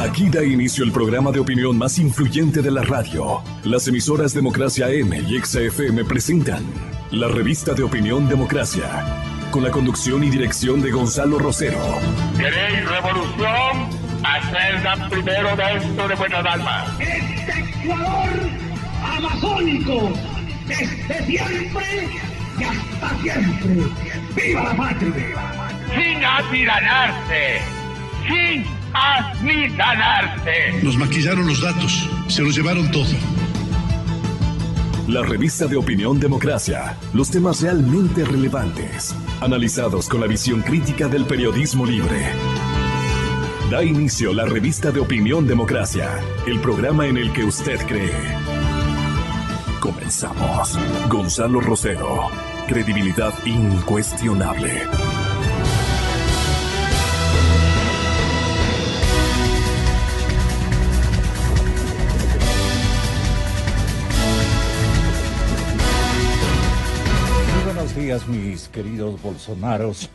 Aquí da inicio el programa de opinión más influyente de la radio. Las emisoras Democracia M y XFM presentan la revista de opinión Democracia, con la conducción y dirección de Gonzalo Rosero. ¿Queréis revolución? Hacedla primero dentro de vuestras almas. Este Ecuador amazónico, desde siempre y hasta siempre. ¡Viva la patria! Sin atiranarse, sin amilanarse. Nos maquillaron los datos, se los llevaron todo. La revista de opinión Democracia, los temas realmente relevantes, analizados con la visión crítica del periodismo libre. Da inicio la revista de opinión Democracia, el programa en el que usted cree. Comenzamos. Gonzalo Rosero, credibilidad incuestionable. Buenos días, mis queridos bolsonaros.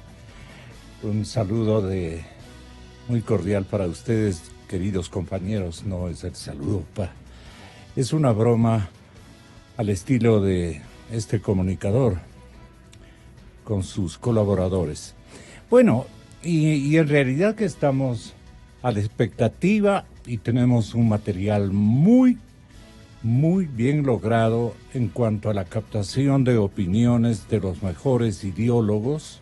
Un saludo muy cordial para ustedes, queridos compañeros. No es el saludo, es una broma al estilo de este comunicador con sus colaboradores. Bueno, y en realidad que estamos a la expectativa y tenemos un material muy bien logrado en cuanto a la captación de opiniones de los mejores ideólogos,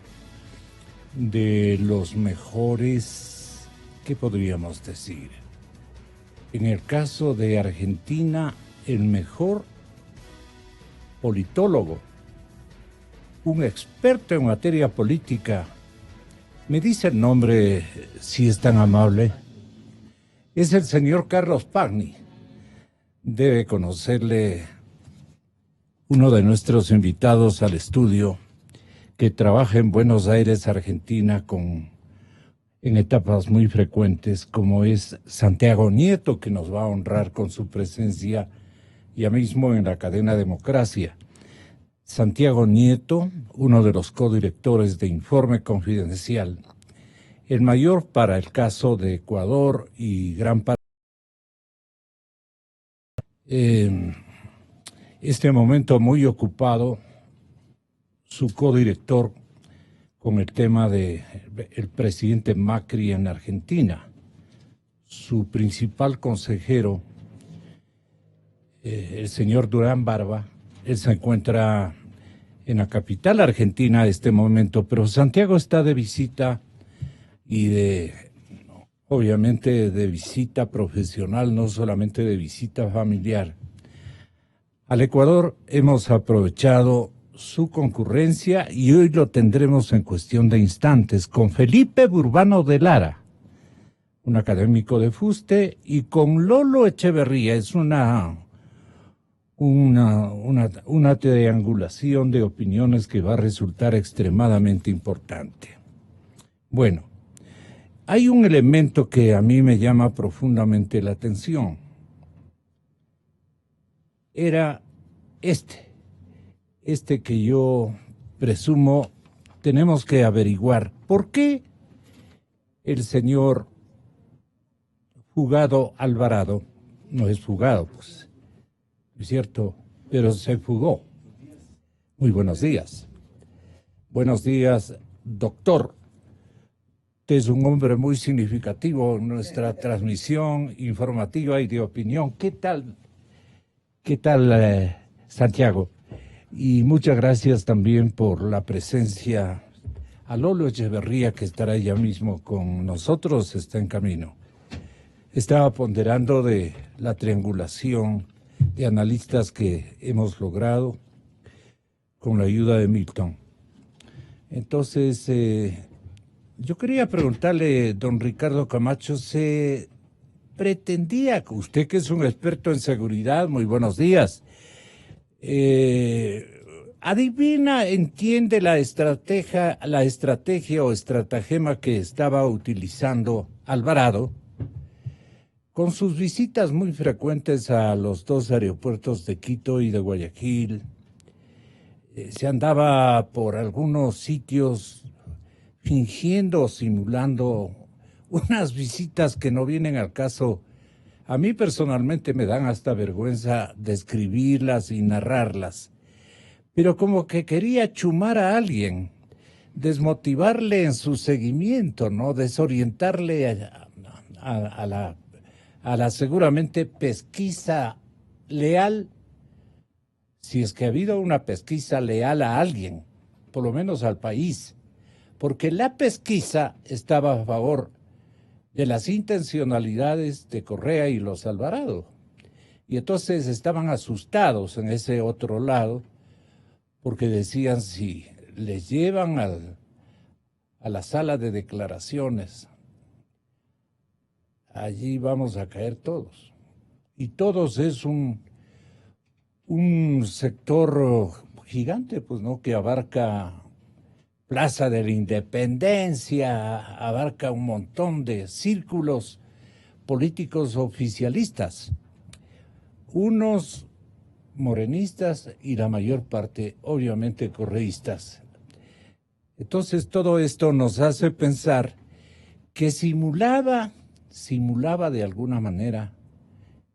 de los mejores, ¿qué podríamos decir? En el caso de Argentina, el mejor politólogo, un experto en materia política. ¿Me dice el nombre, si es tan amable? Es el señor Carlos Pagni. Debe conocerle uno de nuestros invitados al estudio, que trabaja en Buenos Aires, Argentina, en etapas muy frecuentes, como es Santiago Nieto, que nos va a honrar con su presencia ya mismo en la cadena Democracia. Santiago Nieto, uno de los codirectores de Informe Confidencial, el mayor para el caso de Ecuador y gran parte este momento muy ocupado, su codirector con el tema de el presidente Macri en Argentina, su principal consejero, el señor Durán Barba. Él se encuentra en la capital argentina en este momento, pero Santiago está de visita y obviamente de visita profesional, no solamente de visita familiar. Al Ecuador hemos aprovechado su concurrencia y hoy lo tendremos en cuestión de instantes con Felipe Burbano de Lara, un académico de fuste, y con Lolo Echeverría. Es una triangulación de opiniones que va a resultar extremadamente importante. Bueno, hay un elemento que a mí me llama profundamente la atención. Era este que yo presumo tenemos que averiguar. ¿Por qué el señor Fugado Alvarado, no es fugado, pues, es cierto, pero se fugó? Muy buenos días. Buenos días, doctor. Usted es un hombre muy significativo en nuestra transmisión informativa y de opinión. ¿Qué tal, Santiago? Y muchas gracias también por la presencia a Lolo Echeverría, que estará ya mismo con nosotros, está en camino. Estaba ponderando de la triangulación de analistas que hemos logrado con la ayuda de Milton. Entonces, yo quería preguntarle, don Ricardo Camacho, ¿se pretendía, usted que es un experto en seguridad, muy buenos días, adivina, entiende la estrategia o estratagema que estaba utilizando Alvarado con sus visitas muy frecuentes a los dos aeropuertos de Quito y de Guayaquil? Se andaba por algunos sitios fingiendo o simulando unas visitas que no vienen al caso. A mí personalmente me dan hasta vergüenza describirlas y narrarlas, pero como que quería chumar a alguien, desmotivarle en su seguimiento, ¿no? Desorientarle a la seguramente pesquisa leal, si es que ha habido una pesquisa leal a alguien, por lo menos al país, porque la pesquisa estaba a favor de las intencionalidades de Correa y los Alvarado. Y entonces estaban asustados en ese otro lado, porque decían, si les llevan a la sala de declaraciones, allí vamos a caer todos. Y todos es un sector gigante, pues, ¿no? Que abarca Plaza de la Independencia, abarca un montón de círculos políticos oficialistas, unos morenistas y la mayor parte, obviamente, correístas. Entonces, todo esto nos hace pensar que simulaba de alguna manera,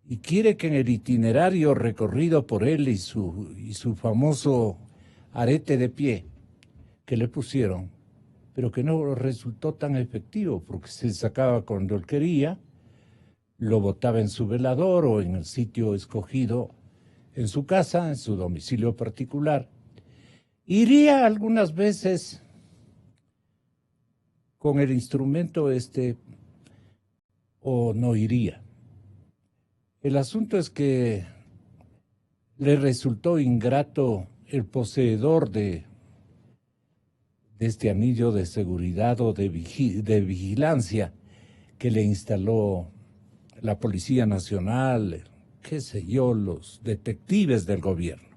y quiere que en el itinerario recorrido por él y su famoso arete de pie que le pusieron, pero que no resultó tan efectivo, porque se sacaba cuando él quería, lo botaba en su velador o en el sitio escogido, en su casa, en su domicilio particular. Iría algunas veces con el instrumento o no iría. El asunto es que le resultó ingrato el poseedor de este anillo de seguridad o de vigilancia que le instaló la Policía Nacional, qué sé yo, los detectives del gobierno.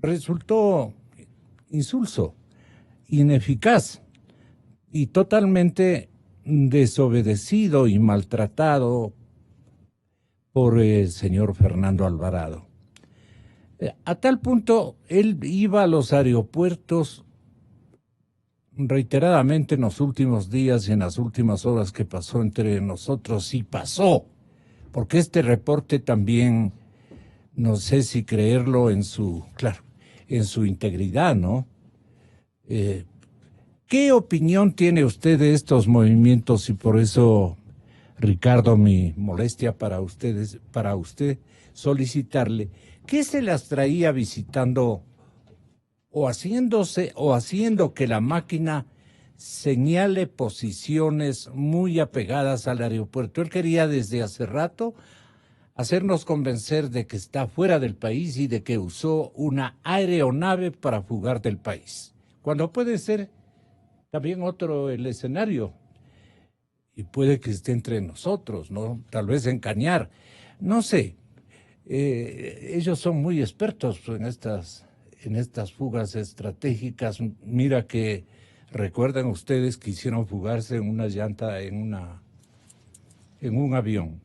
Resultó insulso, ineficaz y totalmente desobedecido y maltratado por el señor Fernando Alvarado. A tal punto, él iba a los aeropuertos reiteradamente en los últimos días y en las últimas horas que pasó entre nosotros, y pasó, porque este reporte también, no sé si creerlo en su integridad, ¿no? ¿Qué opinión tiene usted de estos movimientos? Y por eso, Ricardo, mi molestia para usted solicitarle, ¿qué se las traía visitando o haciendo que la máquina señale posiciones muy apegadas al aeropuerto? Él quería desde hace rato hacernos convencer de que está fuera del país y de que usó una aeronave para fugar del país, cuando puede ser también otro el escenario, y puede que esté entre nosotros, ¿no? Tal vez en Cañar, no sé. Ellos son muy expertos en estas fugas estratégicas. Mira que recuerdan ustedes que hicieron fugarse en una llanta en un avión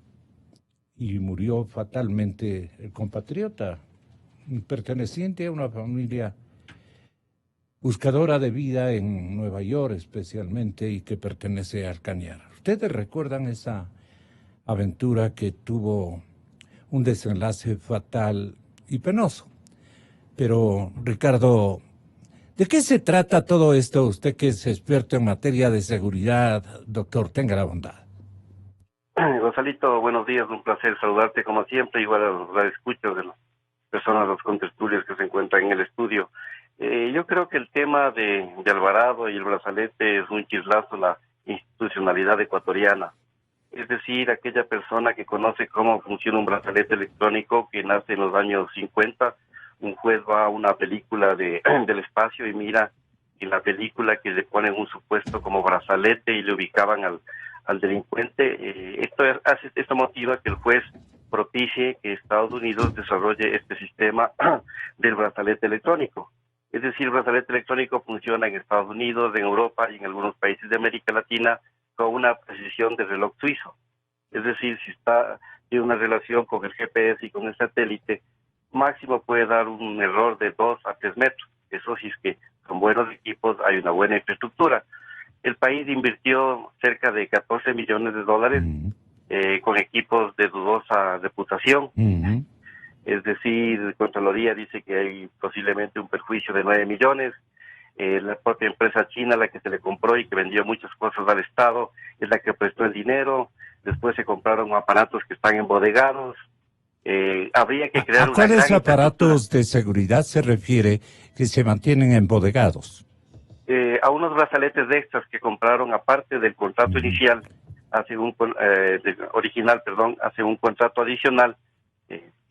y murió fatalmente el compatriota, perteneciente a una familia buscadora de vida en Nueva York especialmente, y que pertenece al Cañar. ¿Ustedes recuerdan esa aventura que tuvo un desenlace fatal y penoso? Pero, Ricardo, ¿de qué se trata todo esto? Usted que es experto en materia de seguridad, doctor, tenga la bondad. Gonzalito, buenos días, un placer saludarte como siempre, igual a los escuchas de las personas, los contertulios que se encuentran en el estudio. Yo creo que el tema de Alvarado y el brazalete es un chislazo a la institucionalidad ecuatoriana. Es decir, aquella persona que conoce cómo funciona un brazalete electrónico, que nace en los años 50, un juez va a una película del espacio y mira en la película que le ponen un supuesto como brazalete y le ubicaban al delincuente. Esto motiva que el juez propicie que Estados Unidos desarrolle este sistema del brazalete electrónico. Es decir, el brazalete electrónico funciona en Estados Unidos, en Europa y en algunos países de América Latina con una precisión de reloj suizo. Es decir, si tiene una relación con el GPS y con el satélite, máximo puede dar un error de 2 a 3 metros. Eso sí, es que con buenos equipos hay una buena infraestructura. el país invirtió cerca de 14 millones de dólares con equipos de dudosa reputación. Es decir, Contraloría dice que hay posiblemente un perjuicio de 9 millones. La propia empresa china, la que se le compró y que vendió muchas cosas al Estado, es la que prestó el dinero. Después se compraron aparatos que están embodegados. Habría que crear ¿A una cuáles gran aparatos de seguridad se refiere que se mantienen embodegados? A unos brazaletes extras que compraron aparte del contrato inicial, hace un contrato adicional,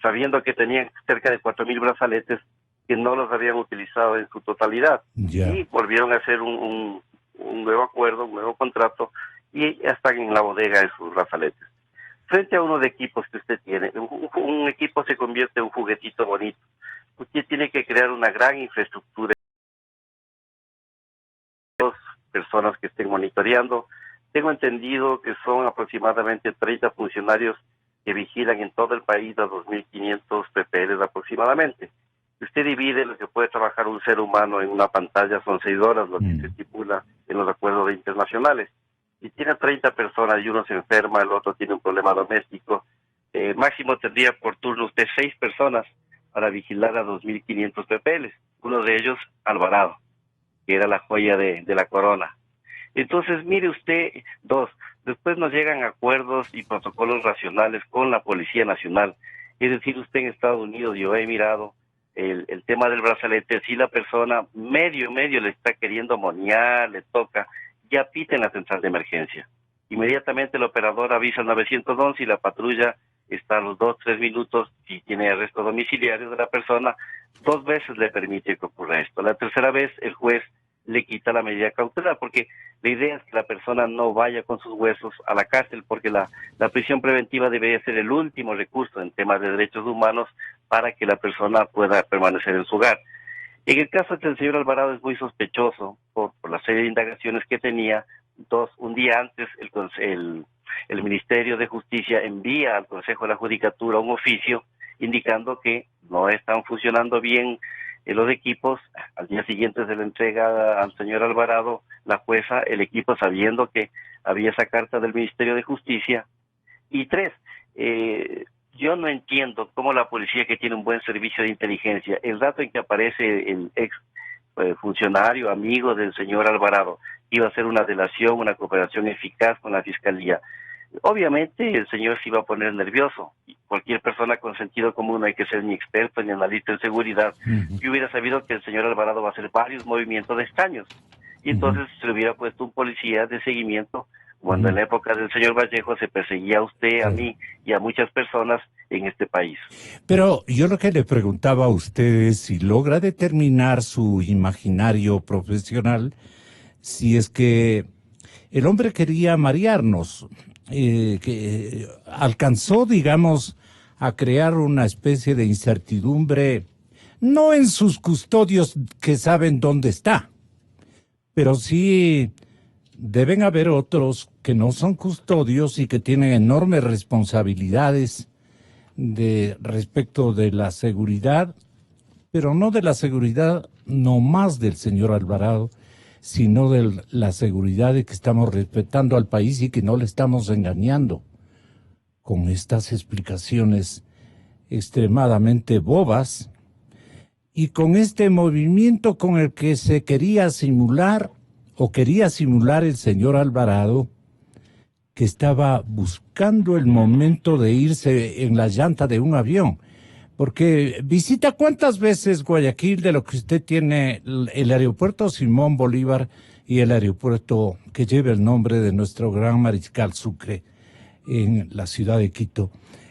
sabiendo que tenían cerca de 4,000 brazaletes que no los habían utilizado en su totalidad. Y volvieron a hacer un nuevo acuerdo, un nuevo contrato, y ya están en la bodega de sus brazaletes. Frente a uno de equipos que usted tiene, un equipo se convierte en un juguetito bonito. Usted tiene que crear una gran infraestructura, personas que estén monitoreando. Tengo entendido que son aproximadamente 30 funcionarios que vigilan en todo el país a 2.500 PPLs aproximadamente. Si usted divide lo que puede trabajar un ser humano en una pantalla, son 6 horas, lo que se estipula en los acuerdos internacionales. Si tiene 30 personas y uno se enferma, el otro tiene un problema doméstico, máximo tendría por turno usted 6 personas para vigilar a 2.500 PPLs. Uno de ellos, Alvarado, que era la joya de la corona. Entonces, mire usted, después nos llegan acuerdos y protocolos racionales con la Policía Nacional. Es decir, usted en Estados Unidos, yo he mirado el tema del brazalete, si la persona medio le está queriendo monear, le toca, ya pita en la central de emergencia. Inmediatamente el operador avisa al 911 y la patrulla está a los 2-3 minutos. Si tiene arresto domiciliario de la persona, 2 veces le permite que ocurra esto. La tercera vez el juez le quita la medida cautelar, porque la idea es que la persona no vaya con sus huesos a la cárcel, porque la prisión preventiva debería ser el último recurso en temas de derechos humanos para que la persona pueda permanecer en su hogar. En el caso del señor Alvarado es muy sospechoso por la serie de indagaciones que tenía. Un día antes el Ministerio de Justicia envía al Consejo de la Judicatura un oficio indicando que no están funcionando bien los equipos. Al día siguiente se le entrega al señor Alvarado, la jueza, el equipo, sabiendo que había esa carta del Ministerio de Justicia. Y 3, yo no entiendo cómo la policía, que tiene un buen servicio de inteligencia, el rato en que aparece el ex funcionario, amigo del señor Alvarado, iba a hacer una delación, una cooperación eficaz con la Fiscalía, obviamente el señor se iba a poner nervioso. Cualquier persona con sentido común, no hay que ser ni experto ni analista en seguridad, yo hubiera sabido que el señor Alvarado va a hacer varios movimientos extraños, y entonces se le hubiera puesto un policía de seguimiento, cuando en la época del señor Vallejo se perseguía a usted, a mí y a muchas personas en este país. Pero yo lo que le preguntaba a usted es si logra determinar su imaginario profesional, si es que el hombre quería marearnos, que alcanzó, digamos, a crear una especie de incertidumbre, no en sus custodios que saben dónde está, pero sí deben haber otros que no son custodios y que tienen enormes responsabilidades respecto de la seguridad, pero no de la seguridad no más del señor Alvarado, sino de la seguridad de que estamos respetando al país y que no le estamos engañando con estas explicaciones extremadamente bobas y con este movimiento con el que se quería simular el señor Alvarado, que estaba buscando el momento de irse en la llanta de un avión. Porque visita cuántas veces Guayaquil, de lo que usted tiene el aeropuerto Simón Bolívar y el aeropuerto que lleva el nombre de nuestro gran mariscal Sucre en la ciudad de Quito.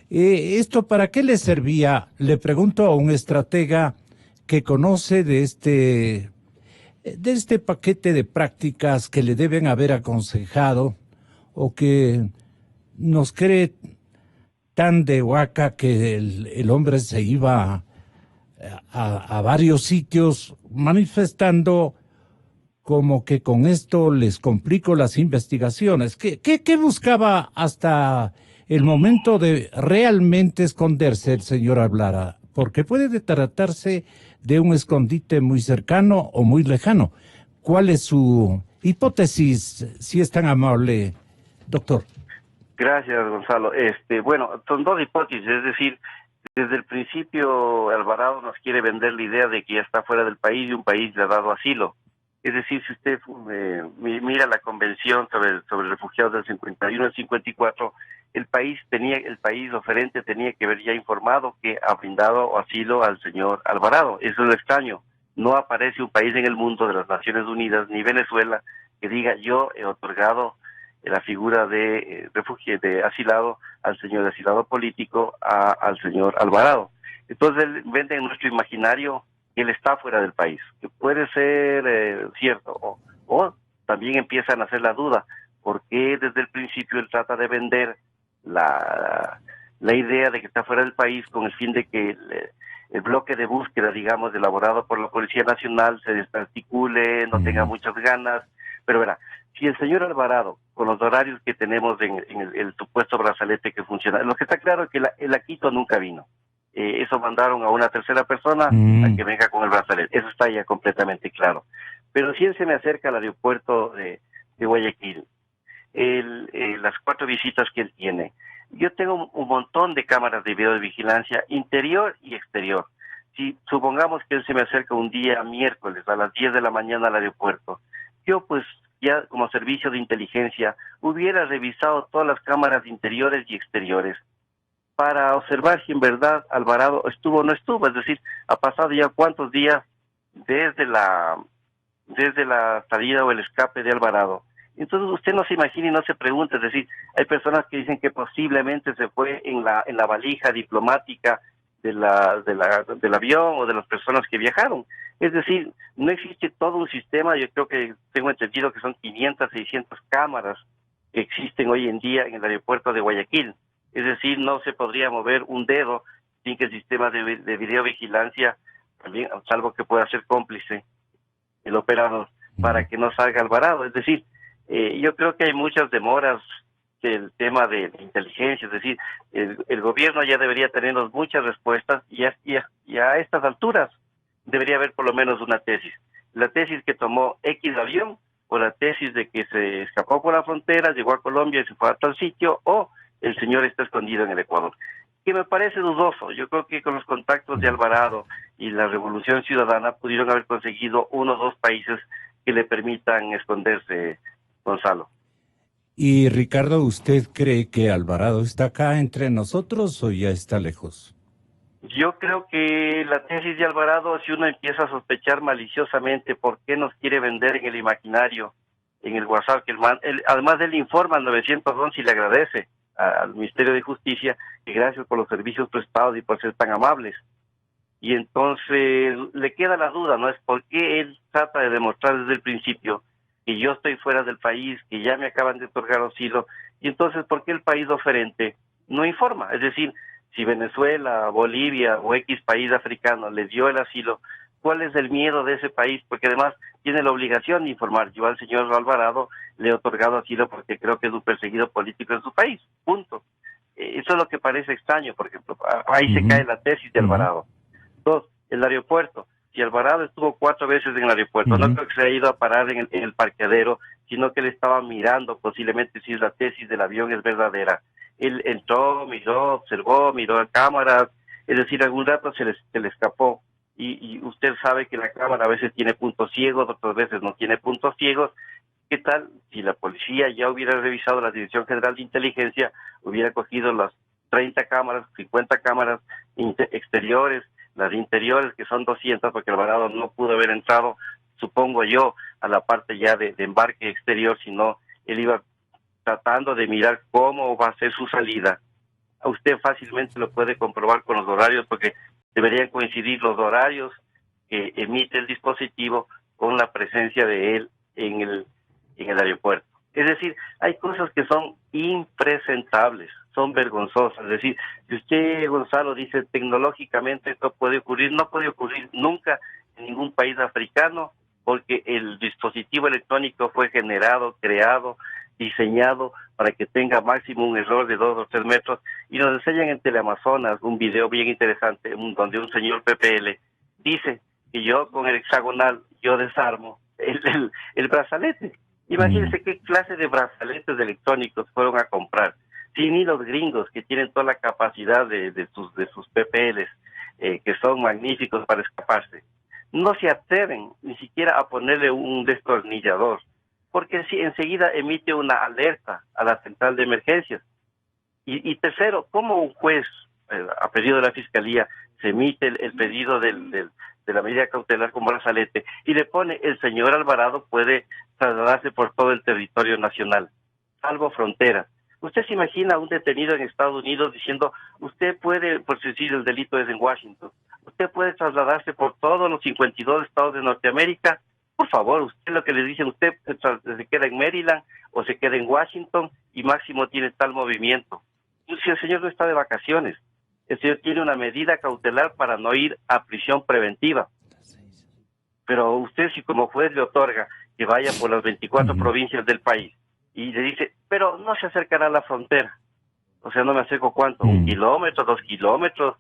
¿Esto para qué le servía? Le pregunto a un estratega que conoce de este paquete de prácticas que le deben haber aconsejado o que nos cree tan de huaca que el hombre se iba a varios sitios manifestando como que con esto les complico las investigaciones. ¿Qué buscaba hasta el momento de realmente esconderse el señor Alvarado? Porque puede tratarse de un escondite muy cercano o muy lejano. ¿Cuál es su Hipótesis, si es tan amable, doctor. Gracias, Gonzalo. Bueno, son dos hipótesis, es decir, desde el principio Alvarado nos quiere vender la idea de que ya está fuera del país y un país le ha dado asilo. Es decir, si usted mira la convención sobre refugiados del 51 al 54, el país oferente tenía que haber ya informado que ha brindado asilo al señor Alvarado. Eso es lo extraño. No aparece un país en el mundo de las Naciones Unidas, ni Venezuela, que diga yo he otorgado la figura de de asilado al señor asilado político, al señor Alvarado. Entonces vende en nuestro imaginario que él está fuera del país, que puede ser cierto, o también empiezan a hacer la duda, porque desde el principio él trata de vender la idea de que está fuera del país con el fin de que el bloque de búsqueda, digamos, elaborado por la Policía Nacional se desarticule, no tenga muchas ganas, pero verá, si el señor Alvarado, con los horarios que tenemos en el supuesto brazalete que funciona, lo que está claro es que el Aquito nunca vino. Eso mandaron a una tercera persona a que venga con el brazalete. Eso está ya completamente claro. Pero si él se me acerca al aeropuerto de Guayaquil, las 4 visitas que él tiene, yo tengo un montón de cámaras de video de vigilancia interior y exterior. Si supongamos que él se me acerca un día miércoles a las 10 de la mañana al aeropuerto, yo pues ya como servicio de inteligencia hubiera revisado todas las cámaras interiores y exteriores para observar si en verdad Alvarado estuvo o no estuvo, es decir, ha pasado ya cuántos días desde la salida o el escape de Alvarado. Entonces usted no se imagina y no se pregunta, es decir, hay personas que dicen que posiblemente se fue en la valija diplomática del avión o de las personas que viajaron. Es decir, no existe todo un sistema, yo creo que tengo entendido que son 500, 600 cámaras que existen hoy en día en el aeropuerto de Guayaquil. Es decir, no se podría mover un dedo sin que el sistema de videovigilancia, también, salvo que pueda ser cómplice el operador, para que no salga Alvarado. Es decir, yo creo que hay muchas demoras del tema de inteligencia, es decir, el gobierno ya debería tenernos muchas respuestas y a estas alturas debería haber por lo menos una tesis. La tesis que tomó X avión, o la tesis de que se escapó por la frontera, llegó a Colombia y se fue a tal sitio, o el señor está escondido en el Ecuador. Que me parece dudoso. Yo creo que con los contactos de Alvarado y la Revolución Ciudadana pudieron haber conseguido 1 o 2 países que le permitan esconderse, Gonzalo. Y Ricardo, ¿usted cree que Alvarado está acá entre nosotros o ya está lejos? Yo creo que la tesis de Alvarado, si uno empieza a sospechar maliciosamente por qué nos quiere vender en el imaginario, en el WhatsApp, que además él informa al 911 y le agradece al Ministerio de Justicia que gracias por los servicios prestados y por ser tan amables. Y entonces le queda la duda, ¿no? Es por qué él trata de demostrar desde el principio que yo estoy fuera del país, que ya me acaban de otorgar asilo, y entonces ¿por qué el país oferente no informa? Es decir, si Venezuela, Bolivia o X país africano les dio el asilo, ¿cuál es el miedo de ese país? Porque además tiene la obligación de informar. Yo al señor Alvarado le he otorgado asilo porque creo que es un perseguido político en su país, punto. Eso es lo que parece extraño, porque ahí se cae la tesis de Alvarado. 2, el aeropuerto. Si Alvarado estuvo 4 veces en el aeropuerto, no creo que se haya ido a parar en el parqueadero, sino que él estaba mirando posiblemente si la tesis del avión es verdadera. Él entró, miró, observó, miró a cámaras, es decir, algún rato se le escapó. Y usted sabe que la cámara a veces tiene puntos ciegos, otras veces no tiene puntos ciegos. ¿Qué tal si la policía ya hubiera revisado, la Dirección General de Inteligencia hubiera cogido las 30 cámaras, 50 cámaras exteriores, las interiores que son 200, porque Alvarado no pudo haber entrado, supongo yo, a la parte ya de embarque exterior, sino él iba tratando de mirar cómo va a ser su salida. A usted fácilmente lo puede comprobar con los horarios, porque deberían coincidir los horarios que emite el dispositivo con la presencia de él en el aeropuerto. Es decir, hay cosas que son impresentables, son vergonzosas. Es decir, si usted, Gonzalo, dice tecnológicamente esto puede ocurrir, no puede ocurrir nunca en ningún país africano, porque el dispositivo electrónico fue generado, creado, diseñado para que tenga máximo un error de 2 o 3 metros, y nos enseñan en Teleamazonas un video bien interesante donde un señor PPL dice que yo con el hexagonal yo desarmo el brazalete. Imagínense qué clase de brazaletes electrónicos fueron a comprar. Si ni los gringos, que tienen toda la capacidad de sus PPLs, que son magníficos para escaparse, no se atreven ni siquiera a ponerle un destornillador, porque si enseguida emite una alerta a la central de emergencias. Y tercero, ¿cómo un juez, a pedido de la Fiscalía, se emite el pedido de la medida cautelar con brazalete y le pone el señor Alvarado puede trasladarse por todo el territorio nacional, salvo fronteras? ¿Usted se imagina a un detenido en Estados Unidos diciendo, usted puede, por decir el delito es en Washington, usted puede trasladarse por todos los 52 estados de Norteamérica? Por favor, usted lo que le dicen, usted se queda en Maryland o se queda en Washington y máximo tiene tal movimiento. Si el señor no está de vacaciones, el señor tiene una medida cautelar para no ir a prisión preventiva. Pero usted, si como juez le otorga que vaya por las 24 provincias del país y le dice, pero no se acercará a la frontera. O sea, no me acerco cuánto, 1 kilómetro, 2 kilómetros.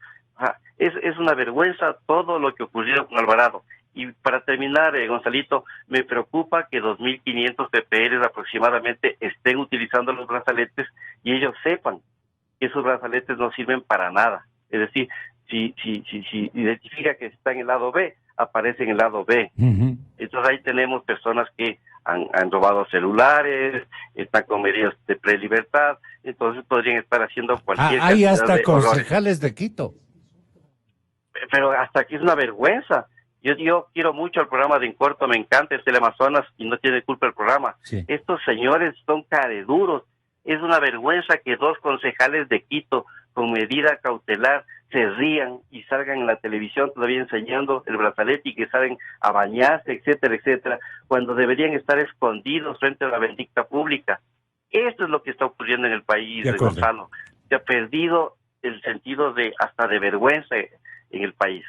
Es una vergüenza todo lo que ocurrió con Alvarado. Y para terminar, Gonzalito, me preocupa que 2.500 PPLs aproximadamente estén utilizando los brazaletes y ellos sepan que esos brazaletes no sirven para nada. Es decir, si identifica que está en el lado B, aparece en el lado B. Entonces ahí tenemos personas que han robado celulares, están con medidas de prelibertad, entonces podrían estar haciendo cualquier hay cantidad hasta de concejales de Quito. Pero hasta aquí es una vergüenza. Yo quiero mucho el programa de En Corto, me encanta, es Teleamazonas y no tiene culpa el programa. Sí. Estos señores son careduros. Es una vergüenza que 2 concejales de Quito con medida cautelar se rían y salgan en la televisión todavía enseñando el brazalete y que salen a bañarse, etcétera, etcétera, cuando deberían estar escondidos frente a la vindicta pública. Esto es lo que está ocurriendo en el país, Gonzalo. Se ha perdido el sentido hasta de vergüenza en el país.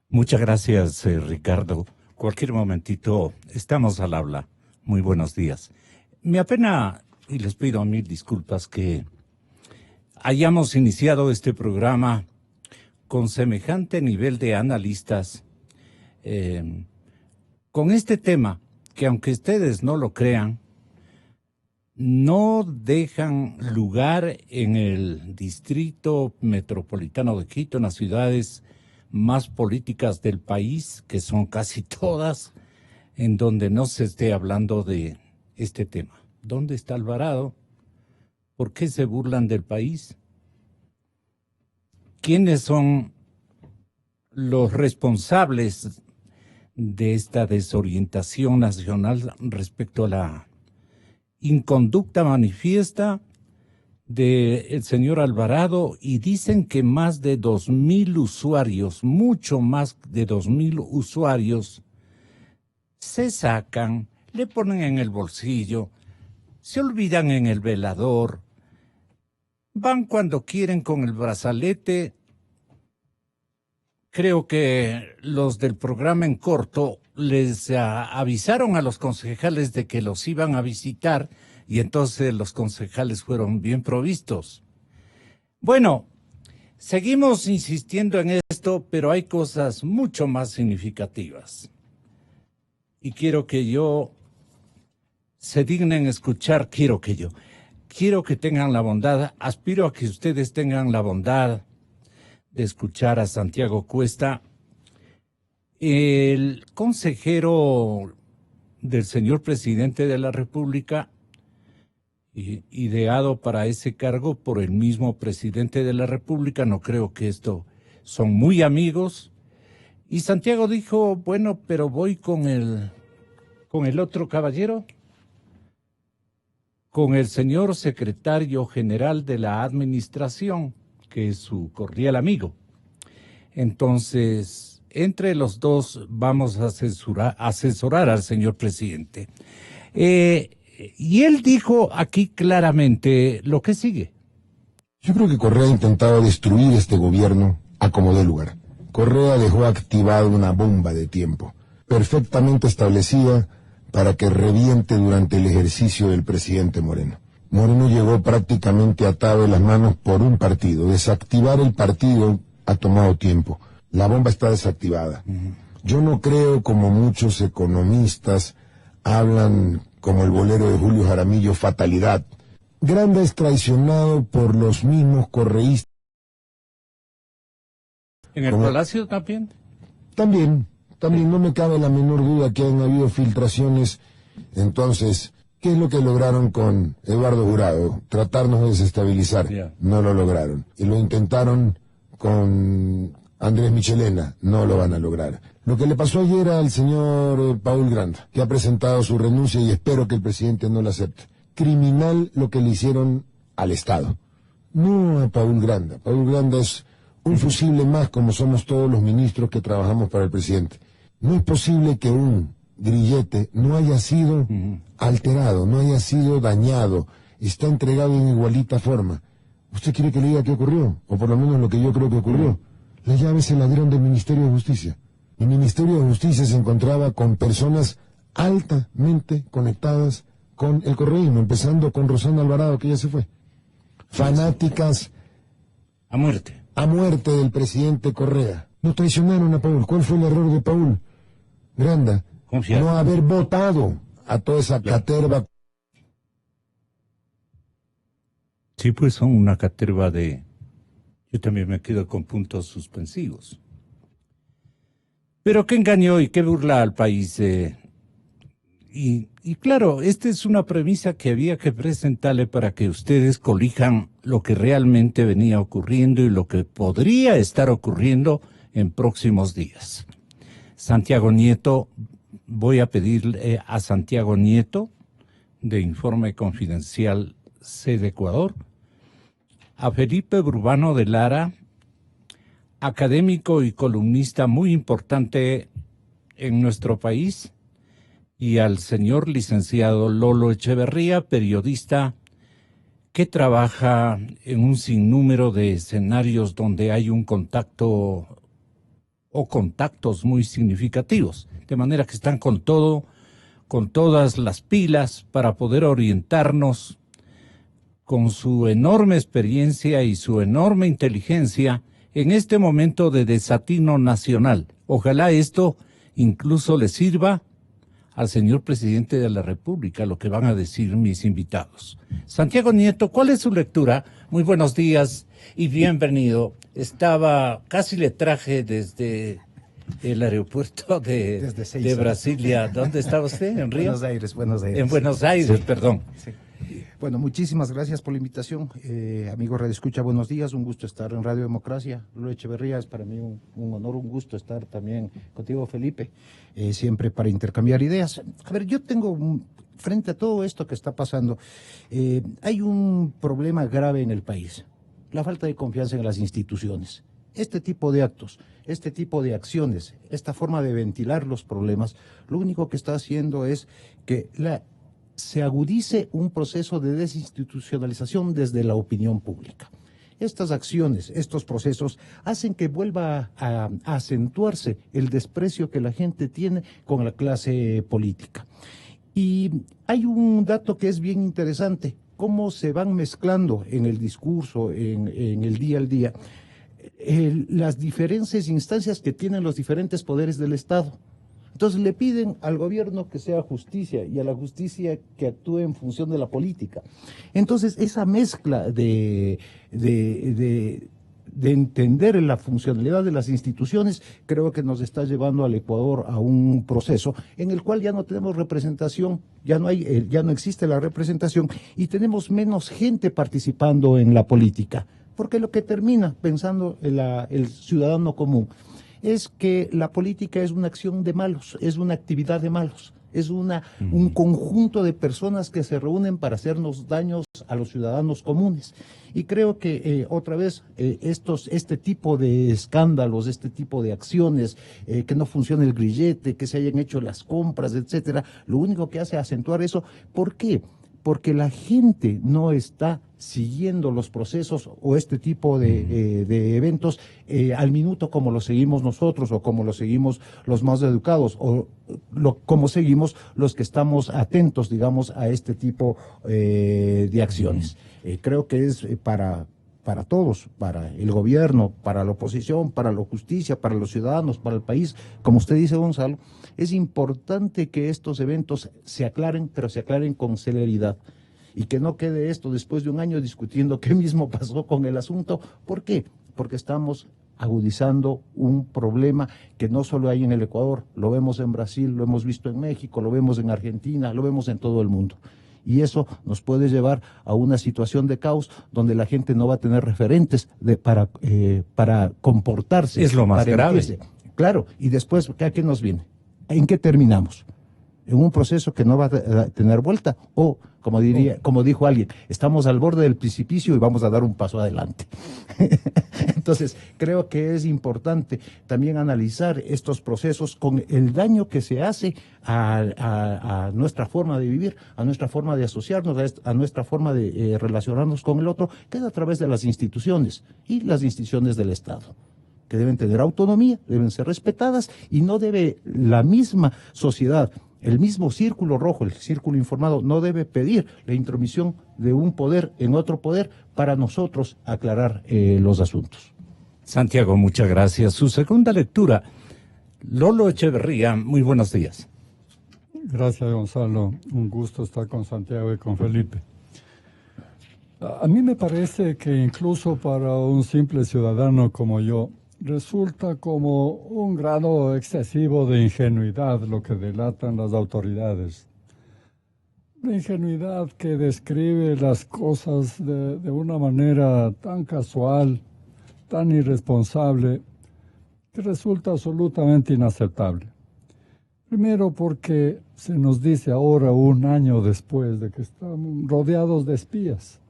Muchas gracias, Ricardo. Cualquier momentito estamos al habla. Muy buenos días. Me apena, y les pido 1000 disculpas, que hayamos iniciado este programa con semejante nivel de analistas, con este tema que, aunque ustedes no lo crean, no dejan lugar en el distrito metropolitano de Quito, en las ciudades más políticas del país, que son casi todas, en donde no se esté hablando de este tema. ¿Dónde está Alvarado? ¿Por qué se burlan del país? ¿Quiénes son los responsables de esta desorientación nacional respecto a la inconducta manifiesta del señor Alvarado? Y dicen que más de 2.000 usuarios, mucho más de 2.000 usuarios, se sacan, le ponen en el bolsillo, se olvidan en el velador, van cuando quieren con el brazalete. Creo que los del programa En Corto les avisaron a los concejales de que los iban a visitar y entonces los concejales fueron bien provistos. Bueno, seguimos insistiendo en esto, pero hay cosas mucho más significativas. Y quiero que se dignen escuchar, quiero que tengan la bondad, aspiro a que ustedes tengan la bondad de escuchar a Santiago Cuesta, el consejero del señor presidente de la República, ideado para ese cargo por el mismo presidente de la República. No creo que son muy amigos. Y Santiago dijo, bueno, pero voy con el otro caballero, con el señor secretario general de la administración, que es su cordial amigo. Entonces, entre los dos vamos a asesorar al señor presidente. Y él dijo aquí claramente lo que sigue. Yo creo que Correa ha intentado destruir este gobierno a como dé lugar. Correa dejó activada una bomba de tiempo, perfectamente establecida para que reviente durante el ejercicio del presidente Moreno. Moreno llegó prácticamente atado de las manos por un partido. Desactivar el partido ha tomado tiempo. La bomba está desactivada. Yo no creo, como muchos economistas, hablan, como el bolero de Julio Jaramillo, fatalidad. Granda es traicionado por los mismos correístas. ¿En el Palacio también? También no me cabe la menor duda que han habido filtraciones. Entonces, ¿qué es lo que lograron con Eduardo Jurado? Tratarnos de desestabilizar. No lo lograron. Y lo intentaron con Andrés Michelena. No lo van a lograr. Lo que le pasó ayer al señor Paul Granda, que ha presentado su renuncia y espero que el presidente no la acepte. Criminal lo que le hicieron al Estado. No a Paul Granda. Paul Granda es un fusible más, como somos todos los ministros que trabajamos para el presidente. No es posible que un grillete no haya sido alterado, no haya sido dañado, está entregado en igualita forma. ¿Usted quiere que le diga qué ocurrió? O por lo menos lo que yo creo que ocurrió. Las llaves se las dieron del Ministerio de Justicia. El Ministerio de Justicia se encontraba con personas altamente conectadas con el correísmo, empezando con Rosana Alvarado, que ya se fue. Fanáticas a muerte del presidente Correa. No traicionaron a Paul. ¿Cuál fue el error de Paul Granda? Confiar. No haber votado a toda esa caterva. Sí, pues son una caterva de... Yo también me quedo con puntos suspensivos. Pero qué engañó y qué burla al país. Y claro, esta es una premisa que había que presentarle para que ustedes colijan lo que realmente venía ocurriendo y lo que podría estar ocurriendo en próximos días. Santiago Nieto, voy a pedirle a Santiago Nieto, de Informe Confidencial C de Ecuador, a Felipe Urbano de Lara, académico y columnista muy importante en nuestro país, y al señor licenciado Lolo Echeverría, periodista que trabaja en un sinnúmero de escenarios donde hay un contacto o contactos muy significativos, de manera que están con todo, con todas las pilas para poder orientarnos con su enorme experiencia y su enorme inteligencia en este momento de desatino nacional. Ojalá esto incluso le sirva al señor presidente de la República, lo que van a decir mis invitados. Santiago Nieto, ¿cuál es su lectura? Muy buenos días y bienvenido. Casi le traje desde el aeropuerto de Brasilia. ¿Dónde estaba usted? ¿En Río? Buenos Aires. En Buenos Aires, sí. Perdón. Sí. Bueno, muchísimas gracias por la invitación. Amigo Radio Escucha, buenos días, un gusto estar en Radio Democracia. Lolo Echeverría, es para mí un honor, un gusto estar también contigo, Felipe, siempre para intercambiar ideas. A ver, yo tengo, frente a todo esto que está pasando, hay un problema grave en el país, la falta de confianza en las instituciones. Este tipo de actos, este tipo de acciones, esta forma de ventilar los problemas, lo único que está haciendo es que se agudice un proceso de desinstitucionalización desde la opinión pública. Estas acciones, estos procesos, hacen que vuelva a acentuarse el desprecio que la gente tiene con la clase política. Y hay un dato que es bien interesante, cómo se van mezclando en el discurso, en el día al día, las diferentes instancias que tienen los diferentes poderes del Estado. Entonces le piden al gobierno que sea justicia y a la justicia que actúe en función de la política. Entonces esa mezcla de entender la funcionalidad de las instituciones creo que nos está llevando al Ecuador a un proceso en el cual ya no tenemos representación, ya no existe la representación y tenemos menos gente participando en la política, porque lo que termina pensando el ciudadano común es que la política es una acción de malos, es una actividad de malos, es un conjunto de personas que se reúnen para hacernos daños a los ciudadanos comunes. Y creo que otra vez este tipo de escándalos, este tipo de acciones, que no funcione el grillete, que se hayan hecho las compras, etcétera, lo único que hace es acentuar eso. ¿Por qué? Porque la gente no está siguiendo los procesos o este tipo de eventos al minuto como lo seguimos nosotros o como lo seguimos los más educados o como seguimos los que estamos atentos, digamos, a este tipo de acciones. Creo que es para para todos, para el gobierno, para la oposición, para la justicia, para los ciudadanos, para el país, como usted dice, Gonzalo, es importante que estos eventos se aclaren, pero se aclaren con celeridad. Y que no quede esto después de un año discutiendo qué mismo pasó con el asunto. ¿Por qué? Porque estamos agudizando un problema que no solo hay en el Ecuador, lo vemos en Brasil, lo hemos visto en México, lo vemos en Argentina, lo vemos en todo el mundo. Y eso nos puede llevar a una situación de caos donde la gente no va a tener referentes para comportarse. Es lo más grave. Claro, y después, ¿a qué nos viene? ¿En qué terminamos? ¿En un proceso que no va a tener vuelta? O, como dijo alguien, estamos al borde del precipicio y vamos a dar un paso adelante. Entonces, creo que es importante también analizar estos procesos con el daño que se hace a nuestra forma de vivir, a nuestra forma de asociarnos, a nuestra forma de relacionarnos con el otro, que es a través de las instituciones y las instituciones del Estado, que deben tener autonomía, deben ser respetadas y no debe la misma sociedad, el mismo círculo rojo, el círculo informado, no debe pedir la intromisión de un poder en otro poder para nosotros aclarar los asuntos. Santiago, muchas gracias. Su segunda lectura, Lolo Echeverría, muy buenos días. Gracias, Gonzalo. Un gusto estar con Santiago y con Felipe. A mí me parece que incluso para un simple ciudadano como yo, resulta como un grado excesivo de ingenuidad lo que delatan las autoridades. La ingenuidad que describe las cosas de una manera tan casual, tan irresponsable, que resulta absolutamente inaceptable. Primero porque se nos dice ahora, un año después, de que estamos rodeados de espías.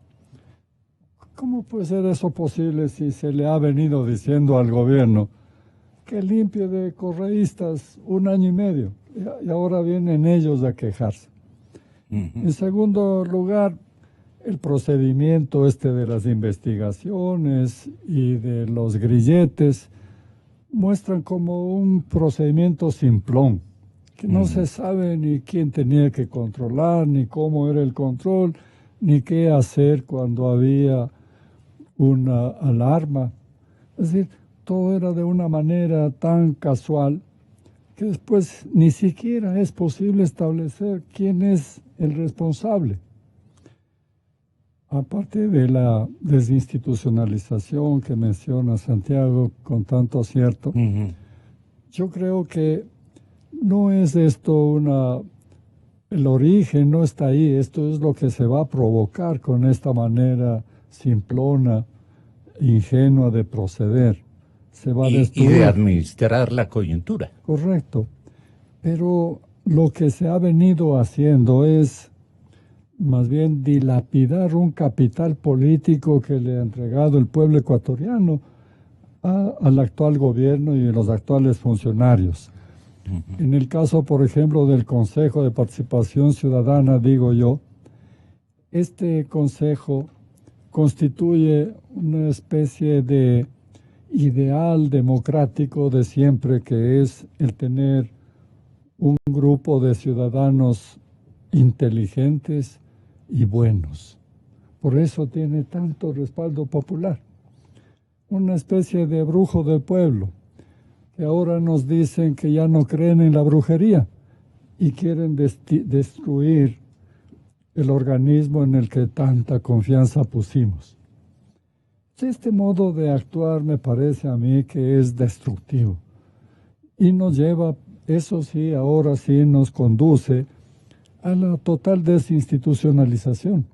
¿Cómo puede ser eso posible si se le ha venido diciendo al gobierno que limpie de correístas un año y medio? Y ahora vienen ellos a quejarse. En segundo lugar, el procedimiento de las investigaciones y de los grilletes muestran como un procedimiento simplón, que no se sabe ni quién tenía que controlar, ni cómo era el control, ni qué hacer cuando había una alarma. Es decir, todo era de una manera tan casual que después ni siquiera es posible establecer quién es el responsable. Aparte de la desinstitucionalización que menciona Santiago con tanto acierto, yo creo que no es esto el origen no está ahí, esto es lo que se va a provocar con esta manera simplona, ingenua de proceder. Se va a destruir. Y de administrar la coyuntura. Correcto. Pero lo que se ha venido haciendo es más bien dilapidar un capital político que le ha entregado el pueblo ecuatoriano al actual gobierno y a los actuales funcionarios. En el caso, por ejemplo, del Consejo de Participación Ciudadana, digo yo, este consejo constituye una especie de ideal democrático de siempre, que es el tener un grupo de ciudadanos inteligentes y buenos. Por eso tiene tanto respaldo popular. Una especie de brujo del pueblo, que ahora nos dicen que ya no creen en la brujería y quieren destruir el organismo en el que tanta confianza pusimos. Este modo de actuar me parece a mí que es destructivo y nos lleva, eso sí, ahora sí nos conduce a la total desinstitucionalización.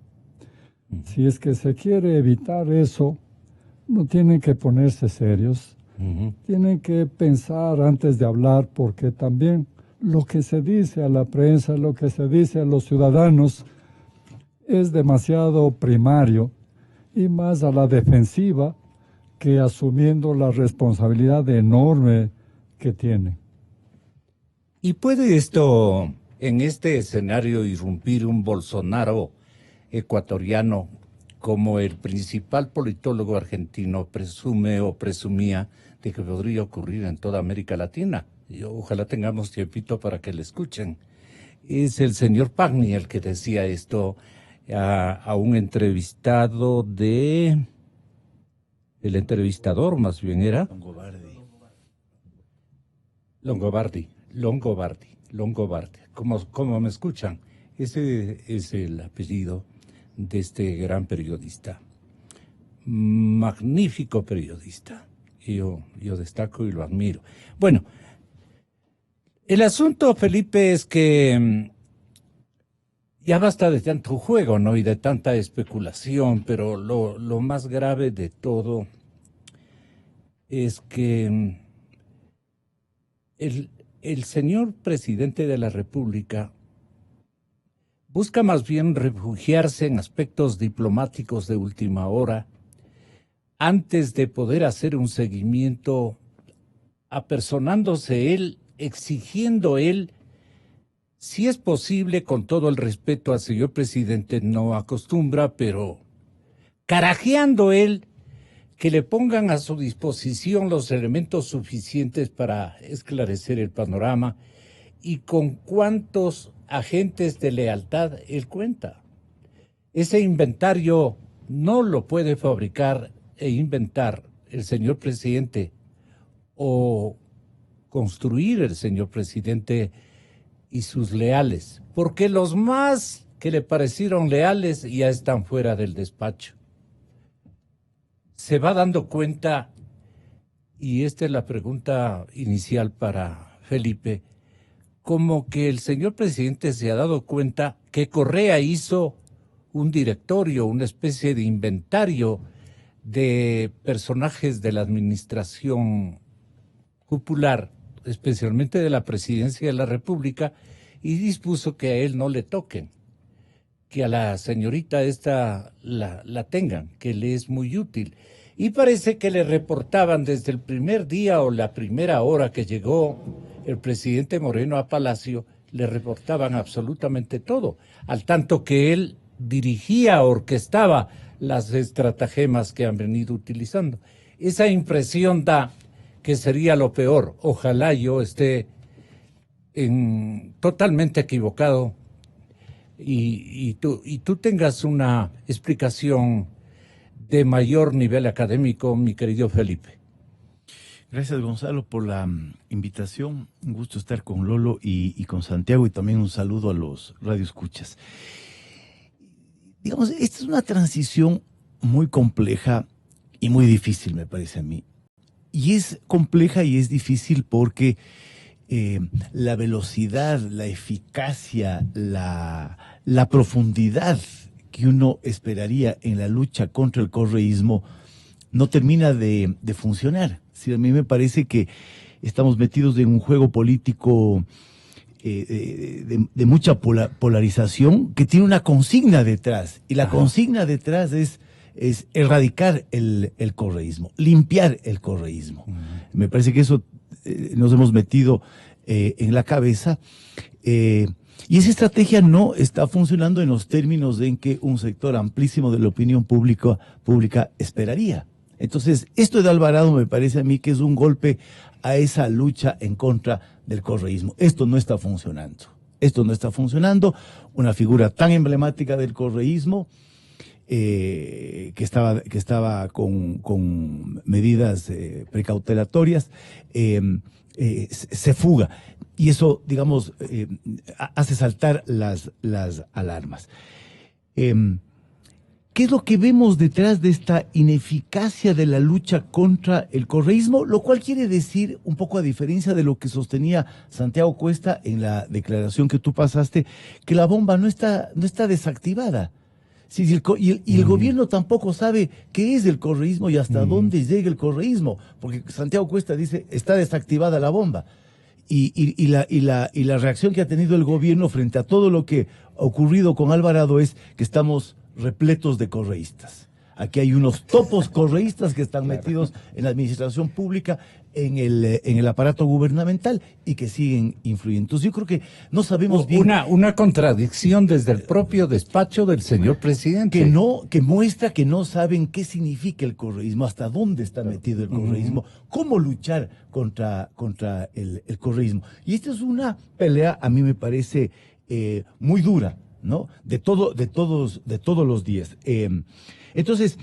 Si es que se quiere evitar eso, no tienen que ponerse serios, tienen que pensar antes de hablar, porque también lo que se dice a la prensa, lo que se dice a los ciudadanos, es demasiado primario y más a la defensiva que asumiendo la responsabilidad enorme que tiene. ¿Y puede esto, en este escenario, irrumpir un Bolsonaro ecuatoriano, como el principal politólogo argentino presume o presumía de que podría ocurrir en toda América Latina? Y ojalá tengamos tiempito para que le escuchen. Es el señor Pagni el que decía esto a un entrevistado de el entrevistador más bien era Longobardi. Longobardi. Como me escuchan, ese es el apellido de este gran periodista. Magnífico periodista. Yo destaco y lo admiro. Bueno, el asunto, Felipe, es que ya basta de tanto juego, ¿no? Y de tanta especulación, pero lo más grave de todo es que el señor presidente de la República busca más bien refugiarse en aspectos diplomáticos de última hora antes de poder hacer un seguimiento, apersonándose él, exigiendo él, si es posible, con todo el respeto al señor presidente, no acostumbra, pero carajeando él, que le pongan a su disposición los elementos suficientes para esclarecer el panorama y con cuántos agentes de lealtad él cuenta. Ese inventario no lo puede fabricar e inventar el señor presidente o construir el señor presidente y sus leales, porque los más que le parecieron leales ya están fuera del despacho. Se va dando cuenta, y esta es la pregunta inicial para Felipe, como que el señor presidente se ha dado cuenta que Correa hizo un directorio, una especie de inventario de personajes de la administración popular, especialmente de la presidencia de la República, y dispuso que a él no le toquen, que a la señorita esta la tengan, que le es muy útil. Y parece que le reportaban desde el primer día o la primera hora que llegó el presidente Moreno a Palacio, le reportaban absolutamente todo, al tanto que él dirigía, orquestaba las estratagemas que han venido utilizando. Esa impresión da que sería lo peor. Ojalá yo esté totalmente equivocado y tú tengas una explicación de mayor nivel académico, mi querido Felipe. Gracias, Gonzalo, por la invitación. Un gusto estar con Lolo y con Santiago, y también un saludo a los radioescuchas. Digamos, esta es una transición muy compleja y muy difícil, me parece a mí. Y es compleja y es difícil porque la velocidad, la eficacia, la profundidad que uno esperaría en la lucha contra el correísmo no termina de funcionar. Sí, a mí me parece que estamos metidos en un juego político de mucha polarización que tiene una consigna detrás, y la consigna detrás es erradicar el correísmo, limpiar el correísmo. Me parece que eso nos hemos metido en la cabeza, y esa estrategia no está funcionando en los términos en que un sector amplísimo de la opinión pública esperaría. Entonces, esto de Alvarado me parece a mí que es un golpe a esa lucha en contra del correísmo. Esto no está funcionando. Una figura tan emblemática del correísmo, que estaba con medidas precautelatorias, se fuga. Y eso, digamos, hace saltar las alarmas. ¿Qué es lo que vemos detrás de esta ineficacia de la lucha contra el correísmo? Lo cual quiere decir, un poco a diferencia de lo que sostenía Santiago Cuesta en la declaración que tú pasaste, que la bomba no está desactivada. Sí, y el gobierno tampoco sabe qué es el correísmo y hasta dónde llega el correísmo, porque Santiago Cuesta dice, está desactivada la bomba. Y la reacción que ha tenido el gobierno frente a todo lo que ha ocurrido con Alvarado es que estamos repletos de correístas. Aquí hay unos topos correístas que están metidos en la administración pública, en el aparato gubernamental, y que siguen influyendo. Entonces yo creo que no sabemos bien. Una contradicción desde el propio despacho del señor presidente. Que muestra que no saben qué significa el correísmo, hasta dónde está metido el correísmo, cómo luchar contra el correísmo. Y esta es una pelea, a mí me parece, muy dura, ¿no? De todos los días. Entonces,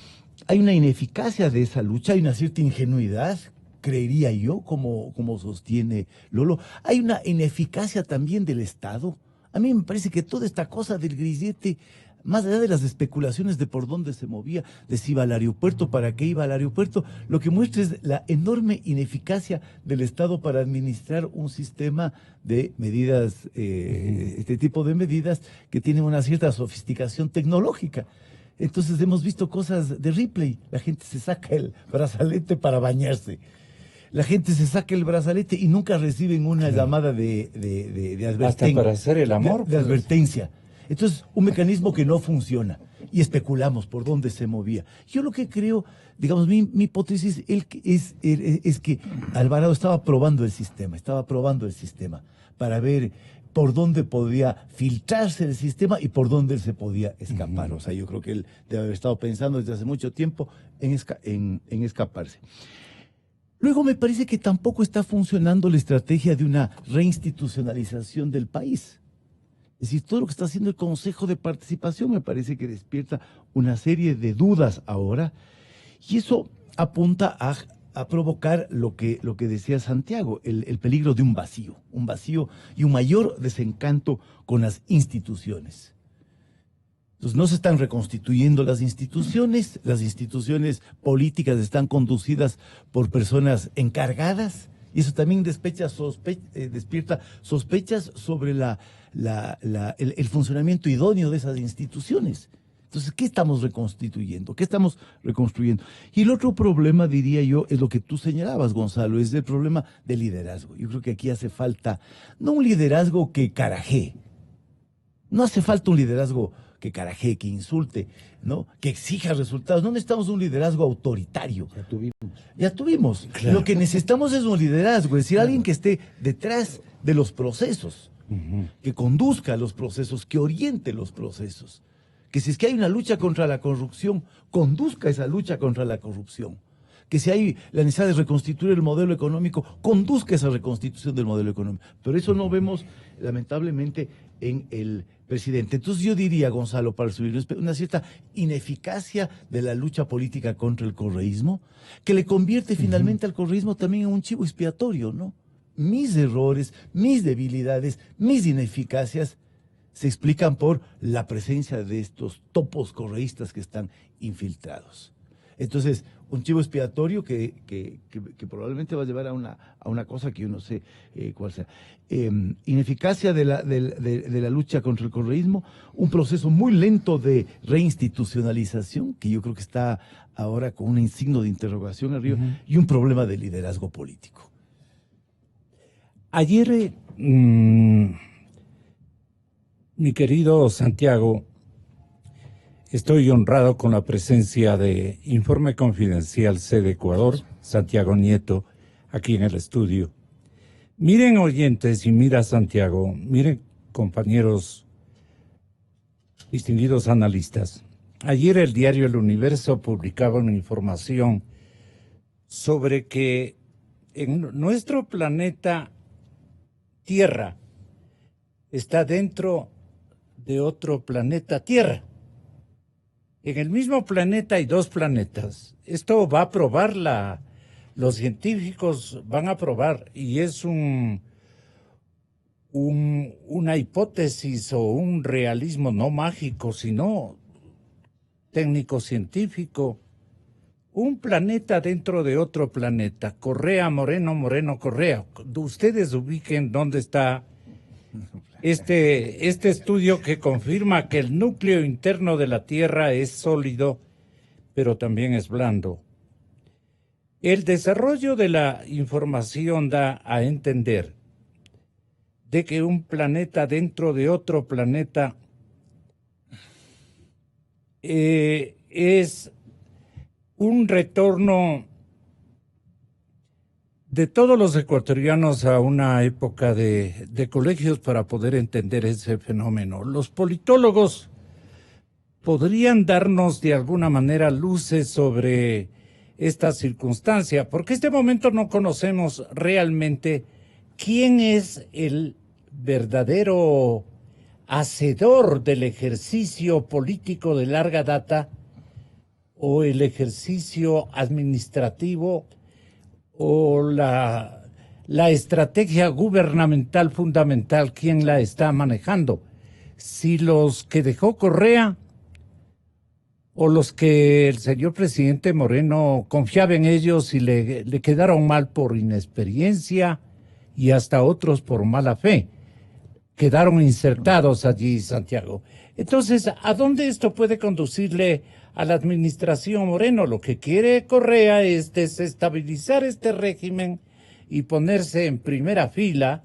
hay una ineficacia de esa lucha, hay una cierta ingenuidad, creería yo, como sostiene Lolo. Hay una ineficacia también del Estado. A mí me parece que toda esta cosa del grillete, más allá de las especulaciones de por dónde se movía, de si iba al aeropuerto, para qué iba al aeropuerto, lo que muestra es la enorme ineficacia del Estado para administrar un sistema de medidas, este tipo de medidas que tienen una cierta sofisticación tecnológica. Entonces hemos visto cosas de Ripley. La gente se saca el brazalete para bañarse. La gente se saca el brazalete y nunca reciben una llamada de advertencia. Hasta para hacer el amor. De advertencia. Entonces, un mecanismo que no funciona. Y especulamos por dónde se movía. Yo lo que creo, digamos, mi hipótesis es que Alvarado estaba probando el sistema para ver por dónde podía filtrarse el sistema y por dónde él se podía escapar. O sea, yo creo que él debe haber estado pensando desde hace mucho tiempo en escaparse. Luego me parece que tampoco está funcionando la estrategia de una reinstitucionalización del país. Es decir, todo lo que está haciendo el Consejo de Participación me parece que despierta una serie de dudas ahora, y eso apunta a provocar lo que decía Santiago, el peligro de un vacío y un mayor desencanto con las instituciones. Entonces no se están reconstituyendo las instituciones políticas están conducidas por personas encargadas, y eso también despierta sospechas sobre el funcionamiento idóneo de esas instituciones. Entonces, ¿qué estamos reconstituyendo? ¿Qué estamos reconstruyendo? Y el otro problema, diría yo, es lo que tú señalabas, Gonzalo, es el problema del liderazgo. Yo creo que aquí hace falta, no un liderazgo que carajee, no hace falta un liderazgo que carajee, que insulte, ¿no? Que exija resultados. No necesitamos un liderazgo autoritario. Ya tuvimos. Claro. Lo que necesitamos es un liderazgo, es decir, alguien que esté detrás de los procesos, que conduzca los procesos, que oriente los procesos. Que si es que hay una lucha contra la corrupción, conduzca esa lucha contra la corrupción. Que si hay la necesidad de reconstituir el modelo económico, conduzca esa reconstitución del modelo económico. Pero eso no vemos, lamentablemente, en el presidente. Entonces yo diría, Gonzalo, para subir una cierta ineficacia de la lucha política contra el correísmo, que le convierte finalmente al correísmo también en un chivo expiatorio, ¿no? Mis errores, mis debilidades, mis ineficacias se explican por la presencia de estos topos correístas que están infiltrados. Entonces, un chivo expiatorio que probablemente va a llevar a una cosa que yo no sé cuál sea. Ineficacia de la lucha contra el correísmo, un proceso muy lento de reinstitucionalización, que yo creo que está ahora con un signo de interrogación arriba, y un problema de liderazgo político. Ayer, mi querido Santiago, estoy honrado con la presencia de Informe Confidencial C de Ecuador, Santiago Nieto, aquí en el estudio. Miren, oyentes, y mira, Santiago, miren, compañeros, distinguidos analistas. Ayer el diario El Universo publicaba una información sobre que en nuestro planeta Tierra está dentro de otro planeta Tierra. En el mismo planeta hay dos planetas. Esto va a probar los científicos van a probar, y es una hipótesis o un realismo no mágico, sino técnico-científico. Un planeta dentro de otro planeta. Correa, Moreno, Moreno, Correa. Ustedes ubiquen dónde está este estudio que confirma que el núcleo interno de la Tierra es sólido, pero también es blando. El desarrollo de la información da a entender de que un planeta dentro de otro planeta es un retorno de todos los ecuatorianos a una época de colegios para poder entender ese fenómeno. Los politólogos podrían darnos de alguna manera luces sobre esta circunstancia, porque en este momento no conocemos realmente quién es el verdadero hacedor del ejercicio político de larga data o el ejercicio administrativo o la estrategia gubernamental fundamental, ¿quién la está manejando? Si los que dejó Correa o los que el señor presidente Moreno confiaba en ellos y le quedaron mal por inexperiencia y hasta otros por mala fe. Quedaron insertados allí, Santiago. Entonces, ¿a dónde esto puede conducirle a la administración Moreno? Lo que quiere Correa es desestabilizar este régimen y ponerse en primera fila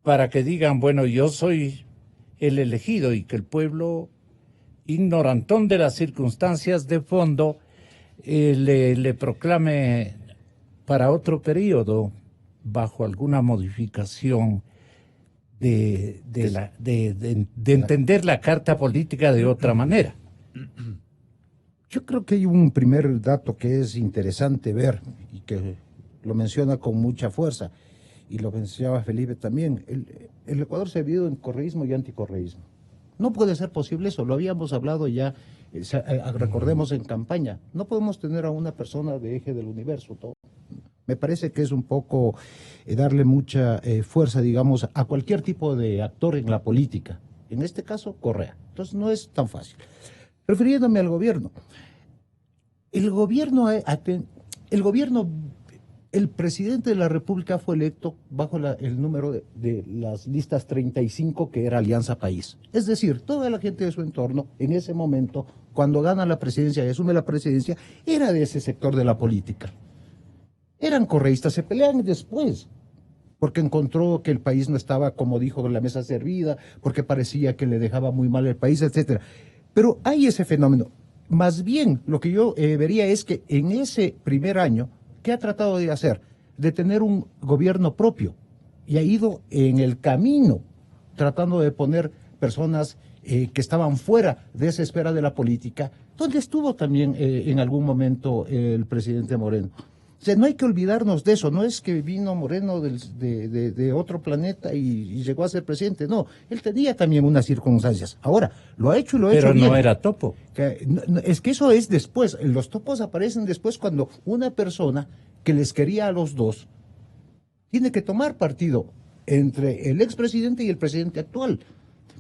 para que digan, bueno, yo soy el elegido, y que el pueblo, ignorantón de las circunstancias de fondo, le proclame para otro periodo, bajo alguna modificación de entender la carta política de otra manera. Yo creo que hay un primer dato que es interesante ver y que lo menciona con mucha fuerza, y lo mencionaba Felipe también. El Ecuador se ha dividido en correísmo y anticorreísmo. No puede ser posible eso, lo habíamos hablado ya, recordemos en campaña. No podemos tener a una persona de eje del universo todo. Me parece que es un poco darle mucha fuerza, digamos, a cualquier tipo de actor en la política. En este caso, Correa. Entonces no es tan fácil. Refiriéndome al gobierno. El presidente de la República fue electo bajo el número de las listas 35, que era Alianza País. Es decir, toda la gente de su entorno, en ese momento, cuando gana la presidencia y asume la presidencia, era de ese sector de la política. Eran correístas, se pelean después, porque encontró que el país no estaba, como dijo, la mesa servida, porque parecía que le dejaba muy mal el país, etcétera. Pero hay ese fenómeno. Más bien, lo que yo vería es que en ese primer año, ¿qué ha tratado de hacer? De tener un gobierno propio, y ha ido en el camino tratando de poner personas que estaban fuera de esa esfera de la política, donde estuvo también en algún momento el presidente Moreno. O sea, no hay que olvidarnos de eso. No es que vino Moreno de otro planeta y llegó a ser presidente. No, él tenía también unas circunstancias. Ahora, lo ha hecho y lo ha hecho bien. Pero no era topo. Es que eso es después. Los topos aparecen después, cuando una persona que les quería a los dos tiene que tomar partido entre el expresidente y el presidente actual.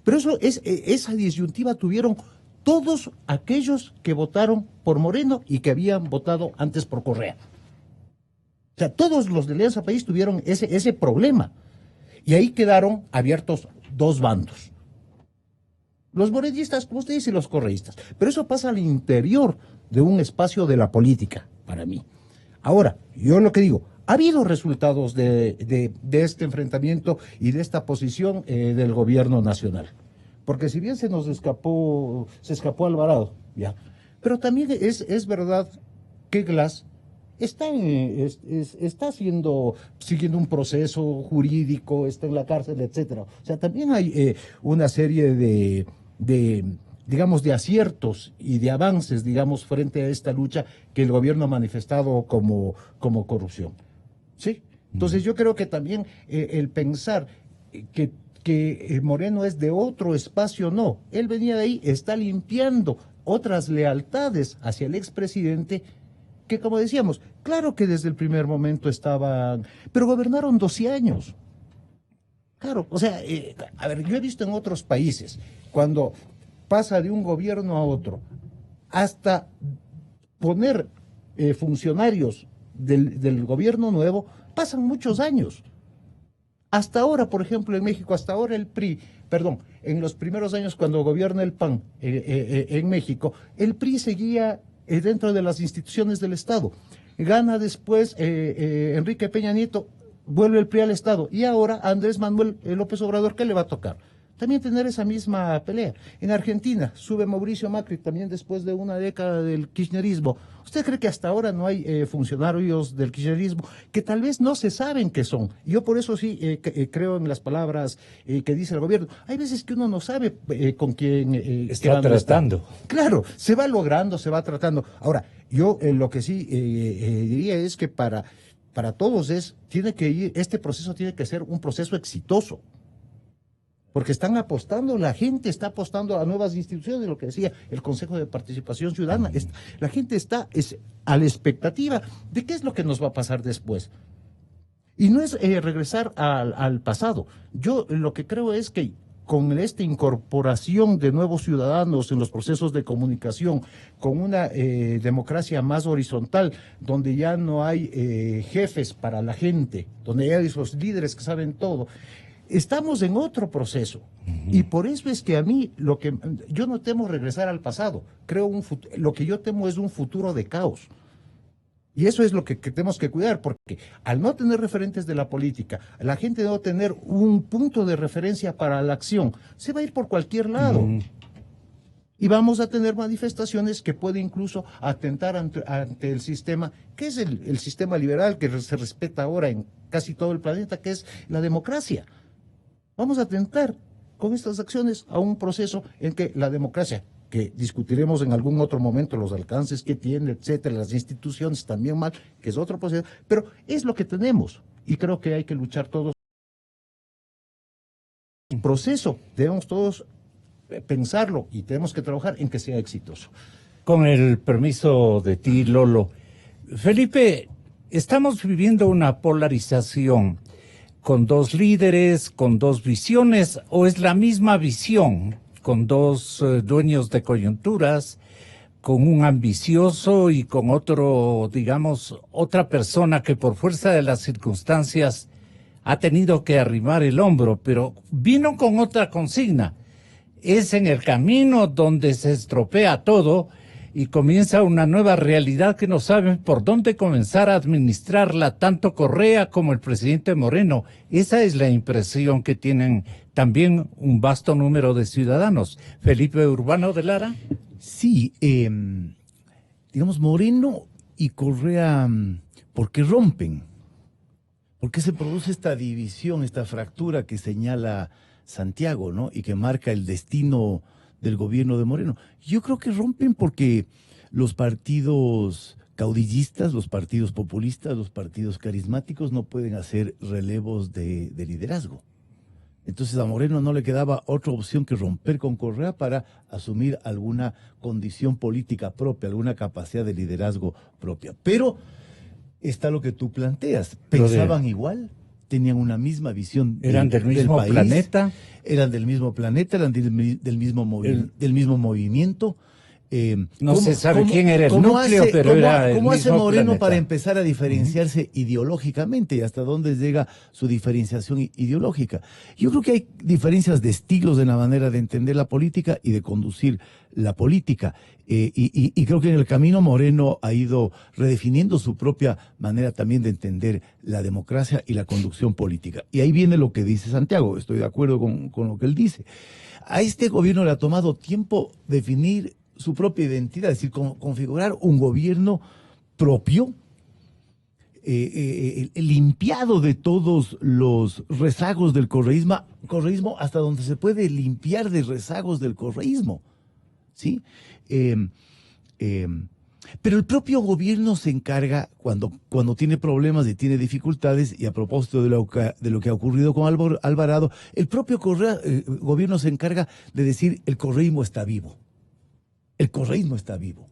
Pero esa disyuntiva tuvieron todos aquellos que votaron por Moreno y que habían votado antes por Correa. O sea, todos los de Alianza País tuvieron ese problema. Y ahí quedaron abiertos dos bandos. Los morenistas, como usted dice, y los correístas. Pero eso pasa al interior de un espacio de la política, para mí. Ahora, yo lo que digo, ha habido resultados de este enfrentamiento y de esta posición del gobierno nacional. Porque si bien se escapó Alvarado, ya. Pero también es verdad que Glass está siguiendo un proceso jurídico, está en la cárcel, etcétera. O sea, también hay una serie digamos, de aciertos y de avances, digamos, frente a esta lucha que el gobierno ha manifestado como corrupción. ¿Sí? Entonces yo creo que también el pensar que Moreno es de otro espacio, no. Él venía de ahí, está limpiando otras lealtades hacia el expresidente, que, como decíamos, claro que desde el primer momento estaban, pero gobernaron 12 años. Claro, o sea, a ver, yo he visto en otros países, cuando pasa de un gobierno a otro, hasta poner funcionarios del gobierno nuevo, pasan muchos años. Hasta ahora, por ejemplo, en México, hasta ahora el PRI, en los primeros años cuando gobierna el PAN en México, el PRI seguía dentro de las instituciones del Estado. Gana después Enrique Peña Nieto, vuelve el PRI al Estado, y ahora Andrés Manuel López Obrador, ¿qué le va a tocar? También tener esa misma pelea. En Argentina sube Mauricio Macri, también después de una década del kirchnerismo. ¿Usted cree que hasta ahora no hay funcionarios del kirchnerismo que tal vez no se saben qué son? Yo por eso sí creo en las palabras que dice el gobierno. Hay veces que uno no sabe con quién está tratando. Claro, se va logrando, se va tratando. Ahora, yo lo que sí diría es que para todos este proceso tiene que ser un proceso exitoso. porque están apostando, la gente está apostando a nuevas instituciones, lo que decía el Consejo de Participación Ciudadana. La gente está a la expectativa de qué es lo que nos va a pasar después. Y no es regresar al pasado. Yo lo que creo es que con esta incorporación de nuevos ciudadanos en los procesos de comunicación, con una democracia más horizontal, donde ya no hay jefes para la gente, donde ya hay esos líderes que saben todo, estamos en otro proceso. Y por eso es que a mí, yo no temo regresar al pasado, lo que yo temo es un futuro de caos. Y eso es lo que tenemos que cuidar, porque al no tener referentes de la política, la gente no tener un punto de referencia para la acción, se va a ir por cualquier lado. Y vamos a tener manifestaciones que pueden incluso atentar ante el sistema, que es el sistema liberal que se respeta ahora en casi todo el planeta, que es la democracia. Vamos a atentar con estas acciones a un proceso en que la democracia, que discutiremos en algún otro momento los alcances que tiene, etcétera, las instituciones también mal, que es otro proceso, pero es lo que tenemos y creo que hay que luchar todos. Un proceso, debemos todos pensarlo y tenemos que trabajar en que sea exitoso. Con el permiso de ti, Lolo. Felipe, estamos viviendo una polarización con dos líderes, con dos visiones, o es la misma visión, con dos dueños de coyunturas, con un ambicioso y con otro, digamos, otra persona que por fuerza de las circunstancias ha tenido que arrimar el hombro, pero vino con otra consigna. Es en el camino donde se estropea todo y comienza una nueva realidad que no saben por dónde comenzar a administrarla tanto Correa como el presidente Moreno. Esa es la impresión que tienen también un vasto número de ciudadanos. Felipe Urbano de Lara. Sí, digamos, Moreno y Correa, ¿por qué rompen? ¿Por qué se produce esta división, esta fractura que señala Santiago, ¿no? Y que marca el destino del gobierno de Moreno? Yo creo que rompen porque los partidos caudillistas, los partidos populistas, los partidos carismáticos no pueden hacer relevos de liderazgo. Entonces a Moreno no le quedaba otra opción que romper con Correa para asumir alguna condición política propia, alguna capacidad de liderazgo propia. Pero está lo que tú planteas. ¿Pensaban igual? ¿Tenían una misma visión eran del mismo país? Planeta? Eran del mismo planeta, eran del mismo movimiento. No se sabe quién era el núcleo, pero era el ¿Cómo hace mismo Moreno planeta para empezar a diferenciarse ideológicamente y hasta dónde llega su diferenciación ideológica? Yo creo que hay diferencias de estilos en la manera de entender la política y de conducir la política. Y creo que en el camino Moreno ha ido redefiniendo su propia manera también de entender la democracia y la conducción política. Y ahí viene lo que dice Santiago, estoy de acuerdo con lo que él dice. A este gobierno le ha tomado tiempo definir su propia identidad, es decir, configurar un gobierno propio, limpiado de todos los rezagos del correísmo, hasta donde se puede limpiar de rezagos del correísmo, ¿sí? Pero el propio gobierno se encarga, cuando tiene problemas y tiene dificultades, y a propósito de lo que ha ocurrido con Alvarado, el propio gobierno se encarga de decir el correísmo está vivo. El correísmo está vivo.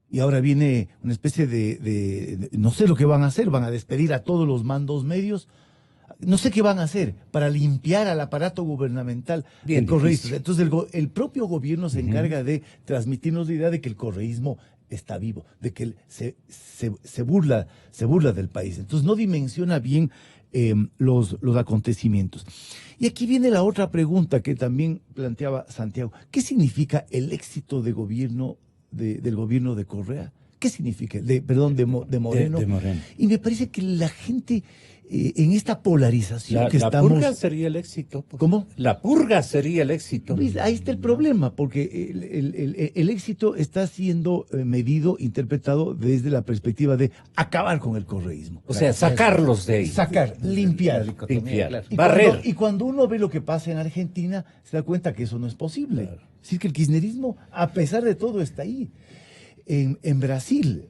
Y ahora viene una especie de no sé lo que van a hacer, van a despedir a todos los mandos medios, no sé qué van a hacer para limpiar al aparato gubernamental del correísmo. Entonces el propio gobierno se encarga de transmitirnos la idea de que el correísmo está vivo, de que se burla del país. Entonces no dimensiona bien los acontecimientos. Y aquí viene la otra pregunta que también planteaba Santiago. ¿Qué significa el éxito de gobierno del gobierno de Correa? ¿Qué significa? De Moreno. De Moreno. Y me parece que la gente en esta polarización que la estamos... purga sería el éxito. ¿Cómo? La purga sería el éxito. Pues ahí está el problema, porque el éxito está siendo medido, interpretado desde la perspectiva de acabar con el correísmo. O sea, sacarlos de ahí. Limpiar. Barrer. Y cuando uno ve lo que pasa en Argentina, se da cuenta que eso no es posible. Es decir, que el kirchnerismo, a pesar de todo, está ahí. En Brasil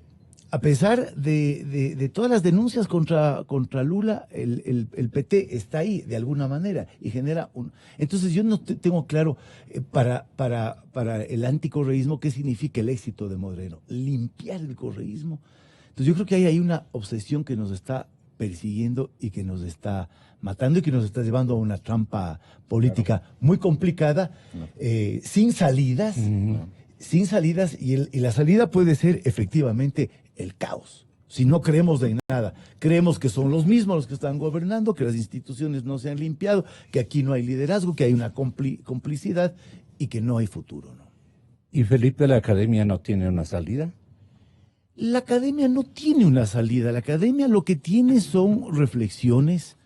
a pesar de todas las denuncias contra Lula, el PT está ahí de alguna manera y genera un... Entonces yo no tengo claro para el anticorreísmo qué significa el éxito de Moreno. Limpiar el correísmo. Entonces yo creo que hay ahí una obsesión que nos está persiguiendo y que nos está matando y que nos está llevando a una trampa política muy complicada, sin salidas, y la salida puede ser efectivamente el caos. Si no creemos en nada, creemos que son los mismos los que están gobernando, que las instituciones no se han limpiado, que aquí no hay liderazgo, que hay una complicidad y que no hay futuro, ¿no? ¿Y Felipe, la academia no tiene una salida? La academia no tiene una salida. La academia lo que tiene son reflexiones,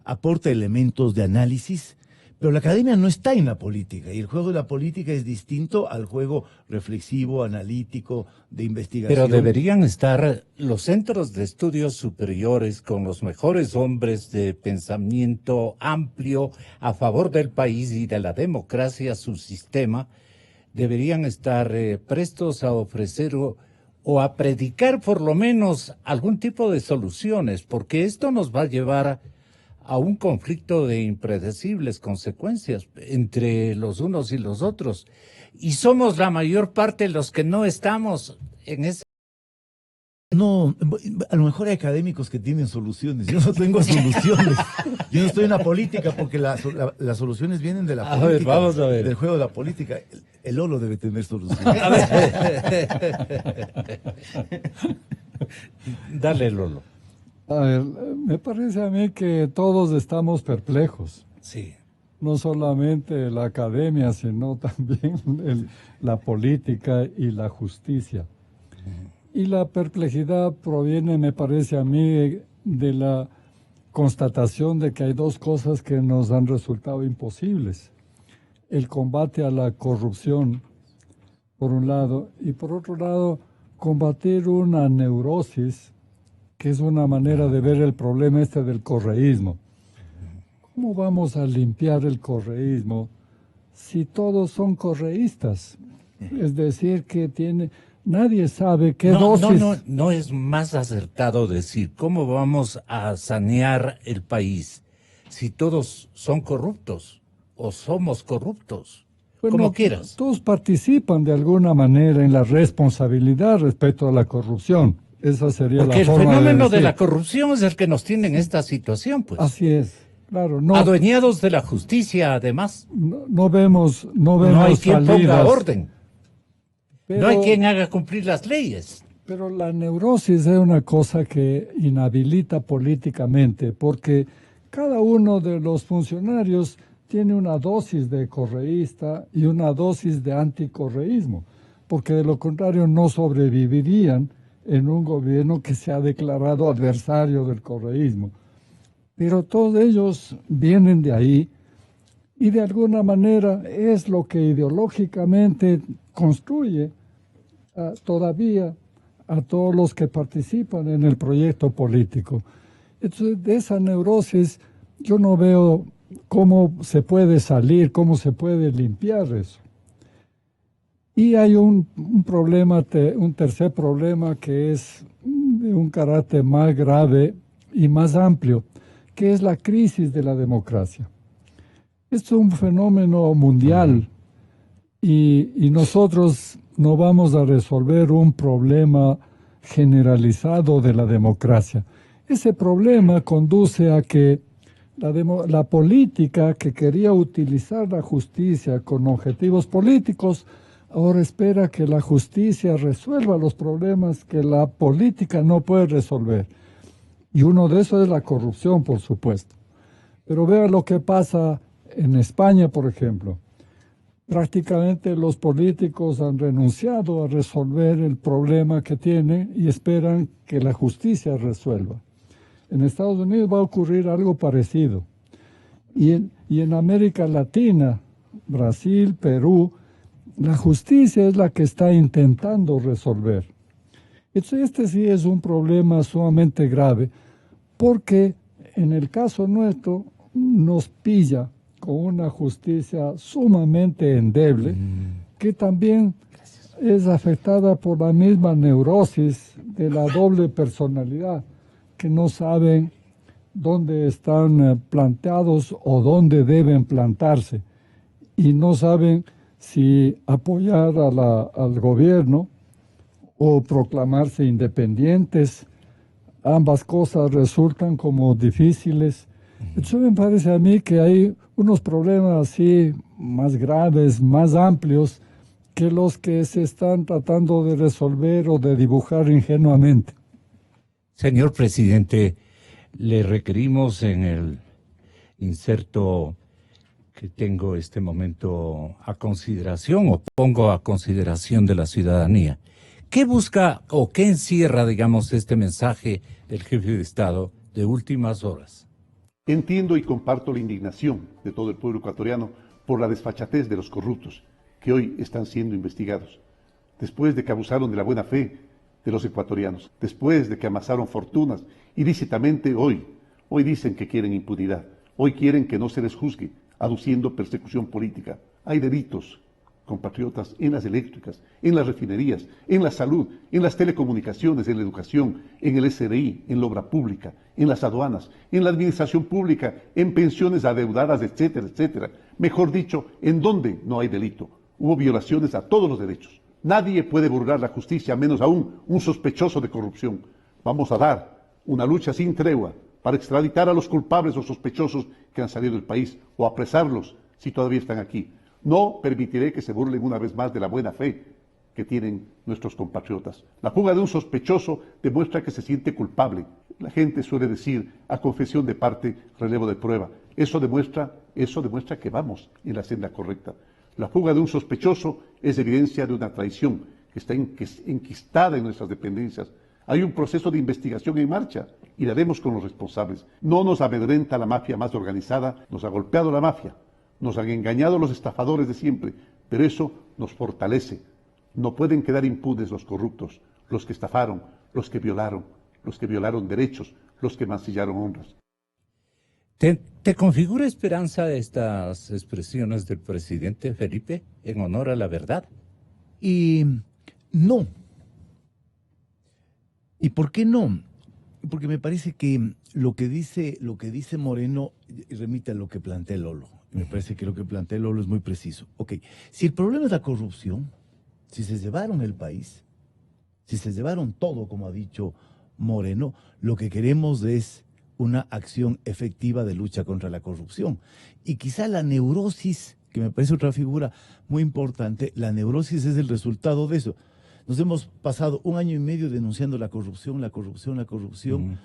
aporta elementos de análisis, pero la academia no está en la política y el juego de la política es distinto al juego reflexivo, analítico, de investigación. Pero deberían estar los centros de estudios superiores con los mejores hombres de pensamiento amplio a favor del país y de la democracia, su sistema, deberían estar prestos a ofrecer o a predicar por lo menos algún tipo de soluciones, porque esto nos va a llevar a un conflicto de impredecibles consecuencias entre los unos y los otros. Y somos la mayor parte los que no estamos en ese... No, a lo mejor hay académicos que tienen soluciones. Yo no tengo soluciones. Yo no estoy en la política porque las soluciones vienen de la política. A ver, vamos a ver. Del juego de la política. El Lolo debe tener soluciones. A ver. Dale, Lolo. A ver, me parece a mí que todos estamos perplejos. Sí. No solamente la academia, sino también la política y la justicia. Y la perplejidad proviene, me parece a mí, de la constatación de que hay dos cosas que nos han resultado imposibles. El combate a la corrupción, por un lado, y por otro lado, combatir una neurosis, que es una manera de ver el problema del correísmo. ¿Cómo vamos a limpiar el correísmo si todos son correístas? Es decir, que nadie sabe qué dosis... No es más acertado decir cómo vamos a sanear el país si todos son corruptos o somos corruptos, bueno, como quieras. Todos participan de alguna manera en la responsabilidad respecto a la corrupción. Esa sería porque la forma el fenómeno de decir. la corrupción es el que nos tiene en esta situación, pues. Así es, claro. No, adueñados de la justicia, además. No vemos no hay quien salidas, ponga orden. pero, no hay quien haga cumplir las leyes. Pero la neurosis es una cosa que inhabilita políticamente, porque cada uno de los funcionarios tiene una dosis de correísta y una dosis de anticorreísmo, porque de lo contrario no sobrevivirían en un gobierno que se ha declarado adversario del correísmo. Pero todos ellos vienen de ahí y de alguna manera es lo que ideológicamente construye todavía a todos los que participan en el proyecto político. Entonces, de esa neurosis yo no veo cómo se puede salir, cómo se puede limpiar eso. Y hay un problema, un tercer problema que es de un carácter más grave y más amplio, que es la crisis de la democracia. Esto es un fenómeno mundial y nosotros no vamos a resolver un problema generalizado de la democracia. Ese problema conduce a que la política que quería utilizar la justicia con objetivos políticos ahora espera que la justicia resuelva los problemas que la política no puede resolver. Y uno de esos es la corrupción, por supuesto. Pero vea lo que pasa en España, por ejemplo. Prácticamente los políticos han renunciado a resolver el problema que tienen y esperan que la justicia resuelva. En Estados Unidos va a ocurrir algo parecido. Y en América Latina, Brasil, Perú, la justicia es la que está intentando resolver. Este sí es un problema sumamente grave, porque en el caso nuestro nos pilla con una justicia sumamente endeble, que también es afectada por la misma neurosis de la doble personalidad, que no saben dónde están planteados o dónde deben plantarse, y no saben si apoyar al gobierno o proclamarse independientes. Ambas cosas resultan como difíciles. Eso me parece a mí que hay unos problemas así más graves, más amplios, que los que se están tratando de resolver o de dibujar ingenuamente. Señor presidente, le requerimos en el inserto que tengo este momento a consideración o pongo a consideración de la ciudadanía. ¿Qué busca o qué encierra, digamos, este mensaje del jefe de Estado de últimas horas? Entiendo y comparto la indignación de todo el pueblo ecuatoriano por la desfachatez de los corruptos que hoy están siendo investigados, después de que abusaron de la buena fe de los ecuatorianos, después de que amasaron fortunas ilícitamente hoy dicen que quieren impunidad, hoy quieren que no se les juzgue, aduciendo persecución política. Hay delitos, compatriotas, en las eléctricas, en las refinerías, en la salud, en las telecomunicaciones, en la educación, en el SRI, en la obra pública, en las aduanas, en la administración pública, en pensiones adeudadas, etcétera, etcétera. Mejor dicho, en donde no hay delito. Hubo violaciones a todos los derechos. Nadie puede burlar la justicia, menos aún un sospechoso de corrupción. Vamos a dar una lucha sin tregua para extraditar a los culpables o sospechosos que han salido del país o apresarlos si todavía están aquí. No permitiré que se burlen una vez más de la buena fe que tienen nuestros compatriotas. La fuga de un sospechoso demuestra que se siente culpable. La gente suele decir, a confesión de parte, relevo de prueba. Eso demuestra que vamos en la senda correcta. La fuga de un sospechoso es evidencia de una traición que está enquistada en nuestras dependencias. Hay un proceso de investigación en marcha y la haremos con los responsables. No nos amedrenta la mafia más organizada, nos ha golpeado la mafia, nos han engañado los estafadores de siempre, pero eso nos fortalece. No pueden quedar impunes los corruptos, los que estafaron, los que violaron derechos, los que mancillaron honras. ¿Te configura esperanza estas expresiones del presidente Felipe en honor a la verdad? Y no. ¿Y por qué no? Porque me parece que lo que dice Moreno remite a lo que plantea Lolo. Me parece que lo que plantea Lolo es muy preciso. Ok, si el problema es la corrupción, si se llevaron el país, si se llevaron todo, como ha dicho Moreno, lo que queremos es una acción efectiva de lucha contra la corrupción. Y quizá la neurosis, que me parece otra figura muy importante, la neurosis es el resultado de eso. Nos hemos pasado 1 año y medio denunciando la corrupción, la corrupción, la corrupción.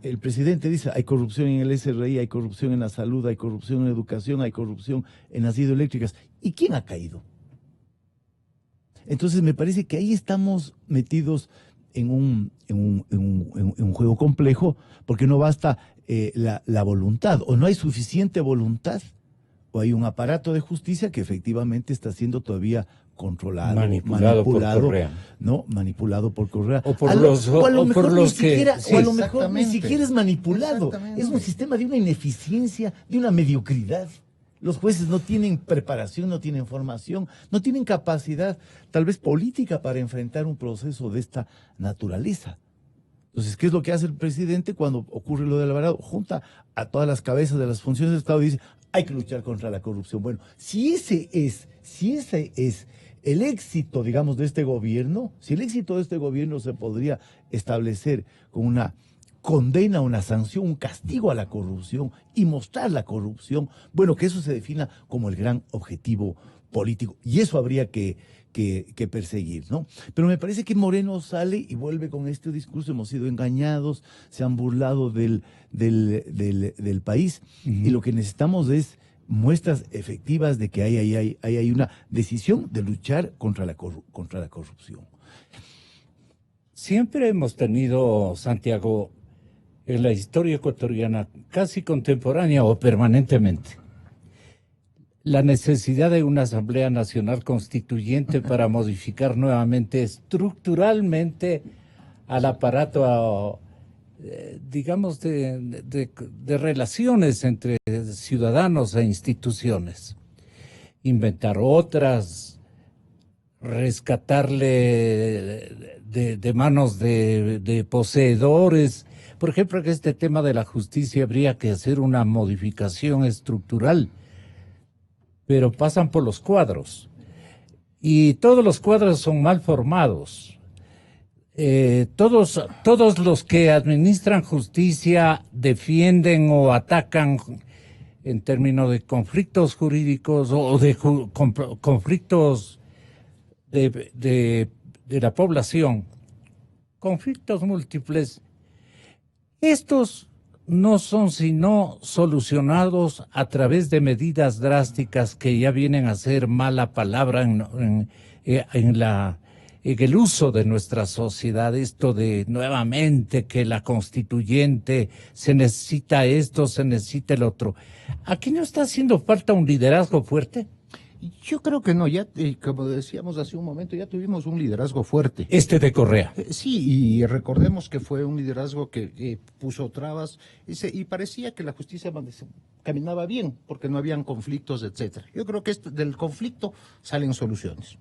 El presidente dice, hay corrupción en el SRI, hay corrupción en la salud, hay corrupción en la educación, hay corrupción en las hidroeléctricas. ¿Y quién ha caído? Entonces me parece que ahí estamos metidos en un juego complejo, porque no basta la voluntad, o no hay suficiente voluntad, o hay un aparato de justicia que efectivamente está siendo todavía controlado, manipulado por Correa, ¿no? Manipulado por Correa. O por los que... O a lo mejor ni siquiera es manipulado. Es un sistema de una ineficiencia, de una mediocridad. Los jueces no tienen preparación, no tienen formación, no tienen capacidad, tal vez política, para enfrentar un proceso de esta naturaleza. Entonces, ¿qué es lo que hace el presidente cuando ocurre lo de Alvarado? Junta a todas las cabezas de las funciones del Estado y dice, hay que luchar contra la corrupción. Bueno, si ese es el éxito, digamos, de este gobierno, si el éxito de este gobierno se podría establecer con una condena, una sanción, un castigo a la corrupción y mostrar la corrupción, bueno, que eso se defina como el gran objetivo político, y eso habría que perseguir, ¿no? Pero me parece que Moreno sale y vuelve con este discurso, hemos sido engañados, se han burlado del país, y lo que necesitamos es muestras efectivas de que hay una decisión de luchar contra la corrupción. Siempre hemos tenido, Santiago, en la historia ecuatoriana, casi contemporánea o permanentemente, la necesidad de una Asamblea Nacional Constituyente para modificar nuevamente, estructuralmente, al aparato, digamos, de relaciones entre ciudadanos e instituciones. Inventar otras, rescatarle de manos de poseedores. Por ejemplo, en este tema de la justicia habría que hacer una modificación estructural, pero pasan por los cuadros. Y todos los cuadros son mal formados. Todos los que administran justicia defienden o atacan en términos de conflictos jurídicos o de conflictos de la población, conflictos múltiples. Estos no son sino solucionados a través de medidas drásticas que ya vienen a ser mala palabra en el uso de nuestra sociedad. Esto de nuevamente que la constituyente se necesita esto, se necesita el otro. ¿Aquí no está haciendo falta un liderazgo fuerte? Yo creo que no, ya como decíamos hace un momento, ya tuvimos un liderazgo fuerte. De Correa. Sí, y recordemos que fue un liderazgo que puso trabas y parecía que la justicia caminaba bien, porque no habían conflictos, etcétera. Yo creo que del conflicto salen soluciones.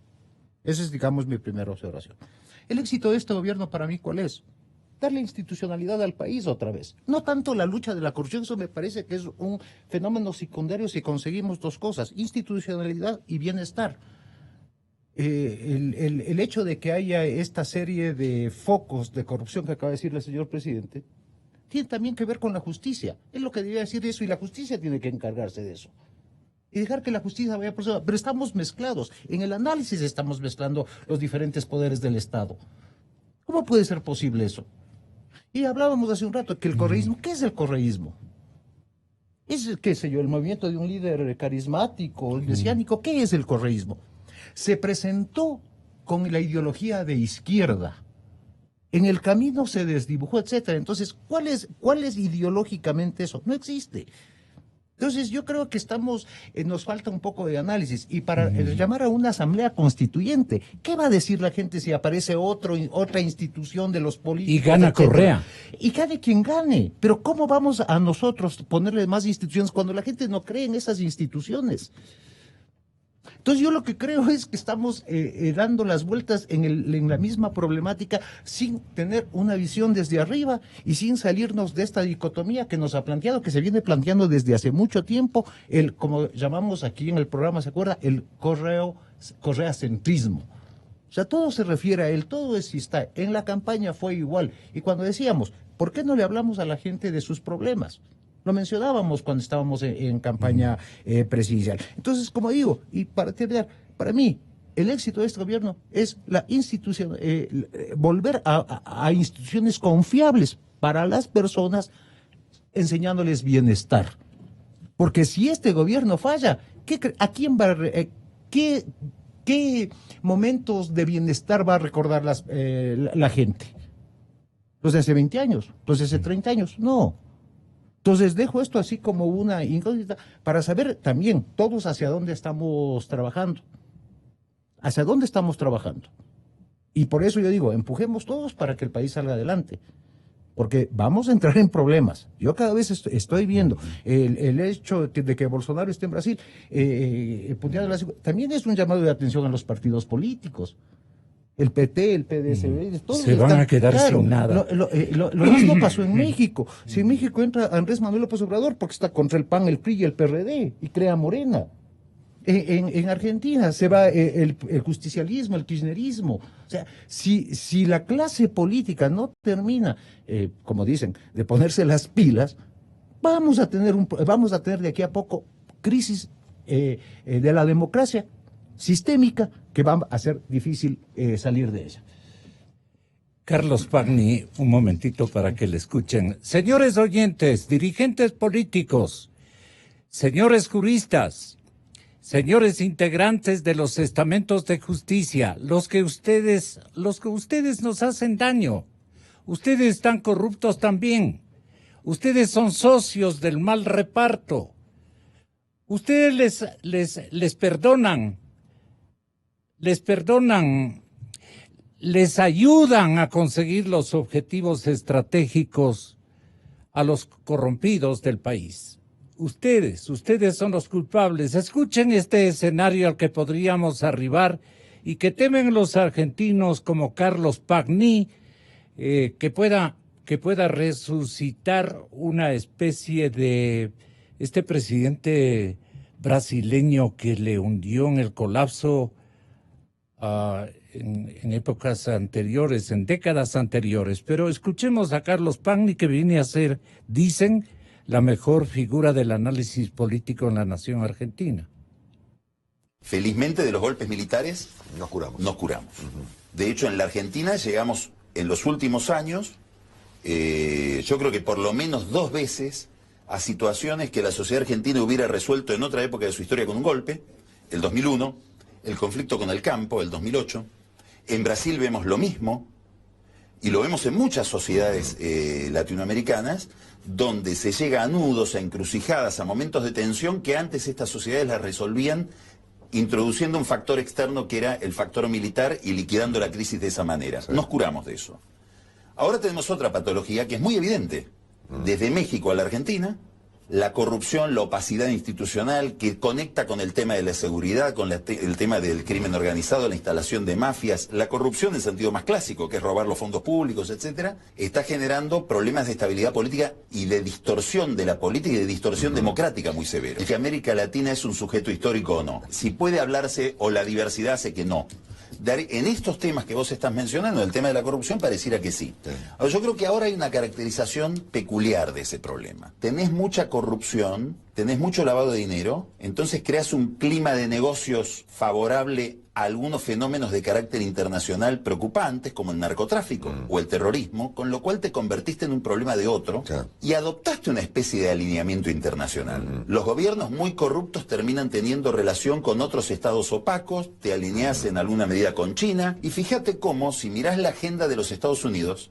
Esa es, digamos, mi primera observación. El éxito de este gobierno para mí, ¿cuál es? Darle institucionalidad al país otra vez. No tanto la lucha de la corrupción, eso me parece que es un fenómeno secundario si conseguimos dos cosas, institucionalidad y bienestar. El hecho de que haya esta serie de focos de corrupción que acaba de decir el señor presidente, tiene también que ver con la justicia. Es lo que debería decir eso y la justicia tiene que encargarse de eso. Y dejar que la justicia vaya por eso. Pero estamos mezclados. En el análisis estamos mezclando los diferentes poderes del Estado. ¿Cómo puede ser posible eso? Y hablábamos hace un rato que el correísmo, ¿qué es el correísmo? Es, qué sé yo, el movimiento de un líder carismático, mesiánico. ¿Qué es el correísmo? Se presentó con la ideología de izquierda. En el camino se desdibujó, etcétera. Entonces, ¿cuál es ideológicamente eso? No existe. Entonces, yo creo que nos falta un poco de análisis. Y para llamar a una asamblea constituyente, ¿qué va a decir la gente si aparece otra institución de los políticos? Y gana etcétera? Correa. Y gane quien gane. Pero ¿cómo vamos a nosotros ponerle más instituciones cuando la gente no cree en esas instituciones? Entonces yo lo que creo es que estamos dando las vueltas en la misma problemática sin tener una visión desde arriba y sin salirnos de esta dicotomía que nos ha planteado, que se viene planteando desde hace mucho tiempo, como llamamos aquí en el programa, ¿se acuerda? El correacentrismo. O sea, todo se refiere a él, todo está. En la campaña fue igual. Y cuando decíamos, ¿por qué no le hablamos a la gente de sus problemas? Lo mencionábamos cuando estábamos en campaña presidencial. Entonces, como digo, y para terminar, para mí, el éxito de este gobierno es la institución, volver a instituciones confiables para las personas, enseñándoles bienestar. Porque si este gobierno falla, ¿a quién va qué momentos de bienestar va a recordar la gente? ¿Los de hace 20 años? ¿Los de hace 30 años? No. Entonces dejo esto así como una incógnita para saber también todos hacia dónde estamos trabajando. Hacia dónde estamos trabajando. Y por eso yo digo, empujemos todos para que el país salga adelante. Porque vamos a entrar en problemas. Yo cada vez estoy viendo el hecho de que Bolsonaro esté en Brasil, también es un llamado de atención a los partidos políticos. El PT, el PDS, todos se van a quedar sin nada. Lo mismo pasó en México. Si en México entra Andrés Manuel López Obrador, porque está contra el PAN, el PRI y el PRD, y crea Morena. En Argentina se va el justicialismo, el kirchnerismo. O sea, si la clase política no termina, como dicen, de ponerse las pilas, vamos a tener de aquí a poco crisis de la democracia sistémica que va a ser difícil salir de ella. Carlos Pagni, un momentito para que le escuchen. Señores oyentes, dirigentes políticos, señores juristas, señores integrantes de los estamentos de justicia, los que ustedes nos hacen daño, ustedes están corruptos también, ustedes son socios del mal reparto, ustedes les perdonan, les ayudan a conseguir los objetivos estratégicos a los corrompidos del país. Ustedes son los culpables. Escuchen este escenario al que podríamos arribar y que temen los argentinos como Carlos Pagni, que pueda resucitar una especie de este presidente brasileño que le hundió en el colapso en épocas anteriores, en décadas anteriores. Pero escuchemos a Carlos Pagni, que viene a ser, dicen, la mejor figura del análisis político en la nación argentina. Felizmente de los golpes militares nos curamos. De hecho, en la Argentina llegamos en los últimos años, yo creo que por lo menos 2 veces, a situaciones que la sociedad argentina hubiera resuelto en otra época de su historia con un golpe, el 2001, el conflicto con el campo, el 2008. En Brasil vemos lo mismo, y lo vemos en muchas sociedades latinoamericanas, donde se llega a nudos, a encrucijadas, a momentos de tensión que antes estas sociedades las resolvían introduciendo un factor externo que era el factor militar y liquidando la crisis de esa manera. Sí. Nos curamos de eso. Ahora tenemos otra patología que es muy evidente. Desde México a la Argentina, la corrupción, la opacidad institucional que conecta con el tema de la seguridad, con el tema del crimen organizado, la instalación de mafias, la corrupción en sentido más clásico, que es robar los fondos públicos, etcétera, está generando problemas de estabilidad política y de distorsión de la política y de distorsión democrática muy severos. Si América Latina es un sujeto histórico o no, si puede hablarse o la diversidad hace que no. En estos temas que vos estás mencionando, el tema de la corrupción, pareciera que sí. Ahora, yo creo que ahora hay una caracterización peculiar de ese problema. Tenés mucha corrupción, tenés mucho lavado de dinero, entonces creas un clima de negocios favorable a algunos fenómenos de carácter internacional preocupantes, como el narcotráfico o el terrorismo, con lo cual te convertiste en un problema de otro y adoptaste una especie de alineamiento internacional. Los gobiernos muy corruptos terminan teniendo relación con otros estados opacos, te alineás en alguna medida con China, y fíjate cómo, si mirás la agenda de los Estados Unidos,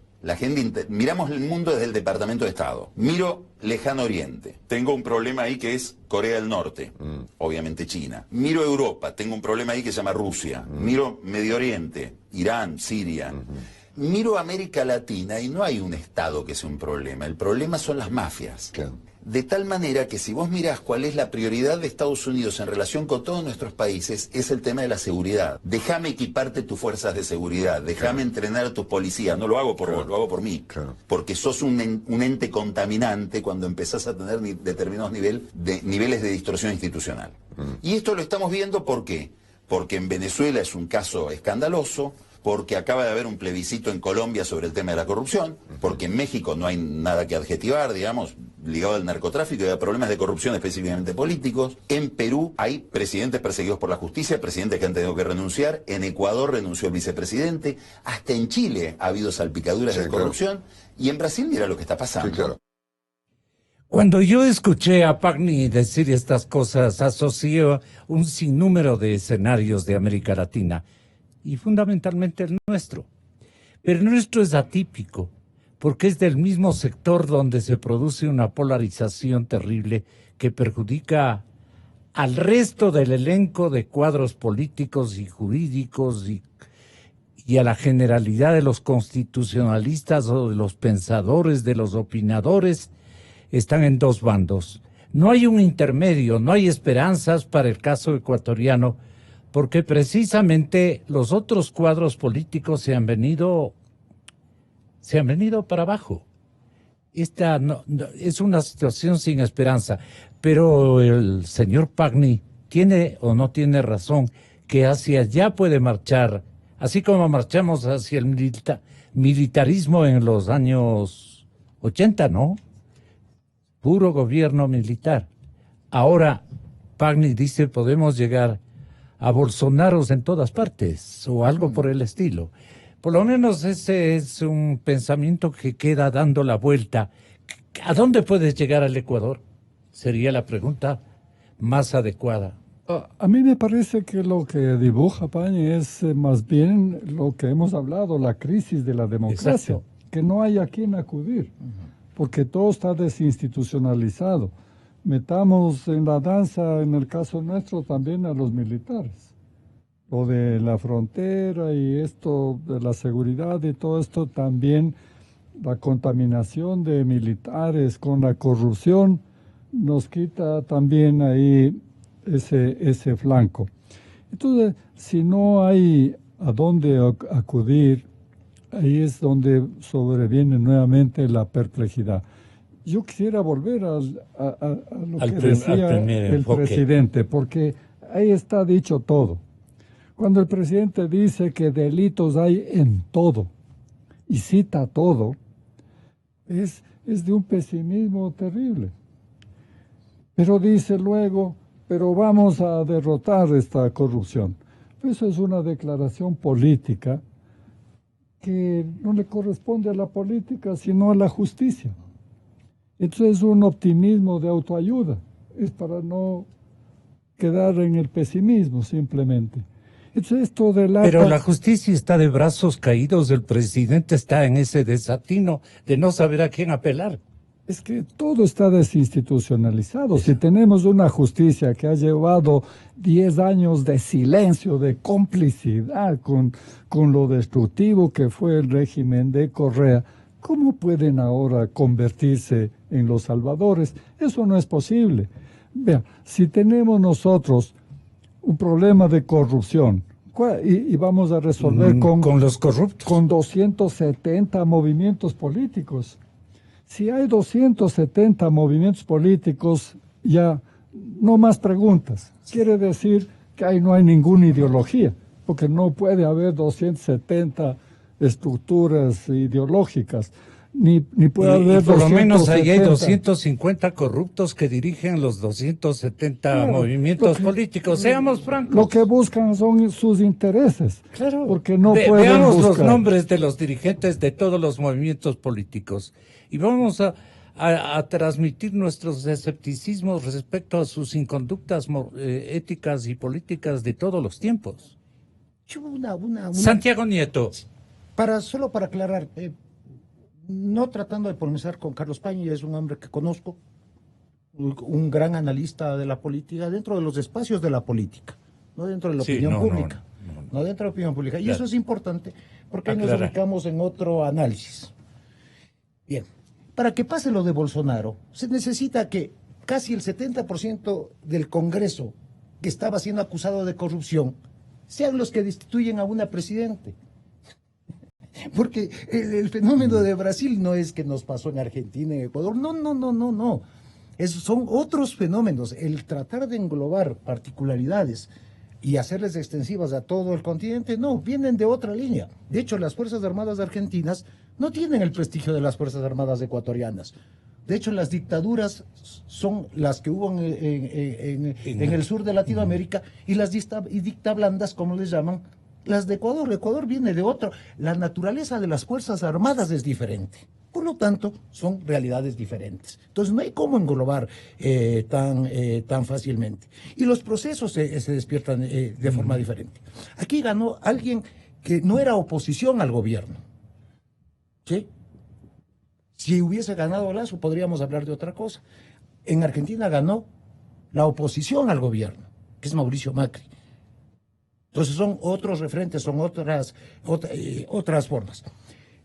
miramos el mundo desde el Departamento de Estado. Miro Lejano Oriente. Tengo un problema ahí que es Corea del Norte. Obviamente China. Miro Europa. Tengo un problema ahí que se llama Rusia. Miro Medio Oriente. Irán, Siria. Miro América Latina y no hay un Estado que sea un problema. El problema son las mafias. De tal manera que si vos mirás cuál es la prioridad de Estados Unidos en relación con todos nuestros países, es el tema de la seguridad. Déjame equiparte tus fuerzas de seguridad, déjame entrenar a tus policías. No lo hago por vos, lo hago por mí. Porque sos un ente contaminante cuando empezás a tener determinados niveles de distorsión institucional. Y esto lo estamos viendo, ¿por qué? Porque en Venezuela es un caso escandaloso, porque acaba de haber un plebiscito en Colombia sobre el tema de la corrupción, porque en México no hay nada que adjetivar, digamos, ligado al narcotráfico y a problemas de corrupción específicamente políticos. En Perú hay presidentes perseguidos por la justicia, presidentes que han tenido que renunciar. En Ecuador renunció el vicepresidente. Hasta en Chile ha habido salpicaduras de corrupción. Y en Brasil mira lo que está pasando. Cuando yo escuché a Pagni decir estas cosas, asocié un sinnúmero de escenarios de América Latina, y fundamentalmente el nuestro. Pero el nuestro es atípico, porque es del mismo sector donde se produce una polarización terrible que perjudica al resto del elenco de cuadros políticos y jurídicos y a la generalidad de los constitucionalistas o de los pensadores, de los opinadores. Están en 2 bandos. No hay un intermedio, no hay esperanzas para el caso ecuatoriano, porque precisamente los otros cuadros políticos se han venido para abajo. Esta es una situación sin esperanza, pero el señor Pagni tiene o no tiene razón, que hacia allá puede marchar, así como marchamos hacia el militarismo en los años 80, ¿no? Puro gobierno militar. Ahora Pagni dice podemos llegar a Bolsonaros en todas partes, o algo por el estilo. Por lo menos ese es un pensamiento que queda dando la vuelta. ¿A dónde puedes llegar al Ecuador? Sería la pregunta más adecuada. A mí me parece que lo que dibuja Pagni es más bien lo que hemos hablado, la crisis de la democracia. Exacto. Que no hay a quien acudir, porque todo está desinstitucionalizado. Metamos en la danza, en el caso nuestro, también a los militares. Lo de la frontera y esto de la seguridad y todo esto también, la contaminación de militares con la corrupción, nos quita también ahí ese flanco. Entonces, si no hay a dónde acudir, ahí es donde sobreviene nuevamente la perplejidad. Yo quisiera volver a lo que decía el presidente, porque ahí está dicho todo. Cuando el presidente dice que delitos hay en todo, y cita todo, es de un pesimismo terrible. Pero dice luego, pero vamos a derrotar esta corrupción. Eso es una declaración política que no le corresponde a la política, sino a la justicia. Entonces es un optimismo de autoayuda, es para no quedar en el pesimismo simplemente. Entonces esto Pero la justicia está de brazos caídos, el presidente está en ese desatino de no saber a quién apelar. Es que todo está desinstitucionalizado. Si tenemos una justicia que ha llevado 10 años de silencio, de complicidad con lo destructivo que fue el régimen de Correa, ¿cómo pueden ahora convertirse en los salvadores? Eso no es posible. Vea, si tenemos nosotros un problema de corrupción y vamos a resolver con los corruptos, con 270 movimientos políticos. Si hay 270 movimientos políticos, ya no más preguntas. Quiere decir que ahí no hay ninguna ideología, porque no puede haber 270 estructuras ideológicas, ni puede haber por 270. lo menos ahí hay 250 corruptos que dirigen los 270 movimientos políticos. Seamos francos. Lo que buscan son sus intereses. Claro. Porque no pueden veamos buscar los nombres de los dirigentes de todos los movimientos políticos y vamos a transmitir nuestros escepticismos respecto a sus inconductas éticas y políticas de todos los tiempos. Santiago Nieto. Solo para aclarar, no tratando de polemizar con Carlos Pañi, es un hombre que conozco, un gran analista de la política, dentro de los espacios de la política, no dentro de la opinión pública. No dentro de la opinión pública. Y claro, eso es importante, porque ahí nos ubicamos en otro análisis. Bien, para que pase lo de Bolsonaro, se necesita que casi el 70% del Congreso que estaba siendo acusado de corrupción sean los que destituyen a una presidente. Porque el fenómeno de Brasil no es que nos pasó en Argentina, en Ecuador, no. Son otros fenómenos. El tratar de englobar particularidades y hacerles extensivas a todo el continente, no, vienen de otra línea. De hecho, las Fuerzas Armadas argentinas no tienen el prestigio de las Fuerzas Armadas ecuatorianas. De hecho, las dictaduras son las que hubo en el sur de Latinoamérica y las dictablandas, como les llaman, las de Ecuador. Ecuador viene de otro. La naturaleza de las Fuerzas Armadas es diferente. Por lo tanto, son realidades diferentes. Entonces, no hay cómo englobar tan fácilmente. Y los procesos se despiertan de forma diferente. Aquí ganó alguien que no era oposición al gobierno. ¿Sí? Si hubiese ganado Lasso, podríamos hablar de otra cosa. En Argentina ganó la oposición al gobierno, que es Mauricio Macri. Entonces son otros referentes, son otras formas.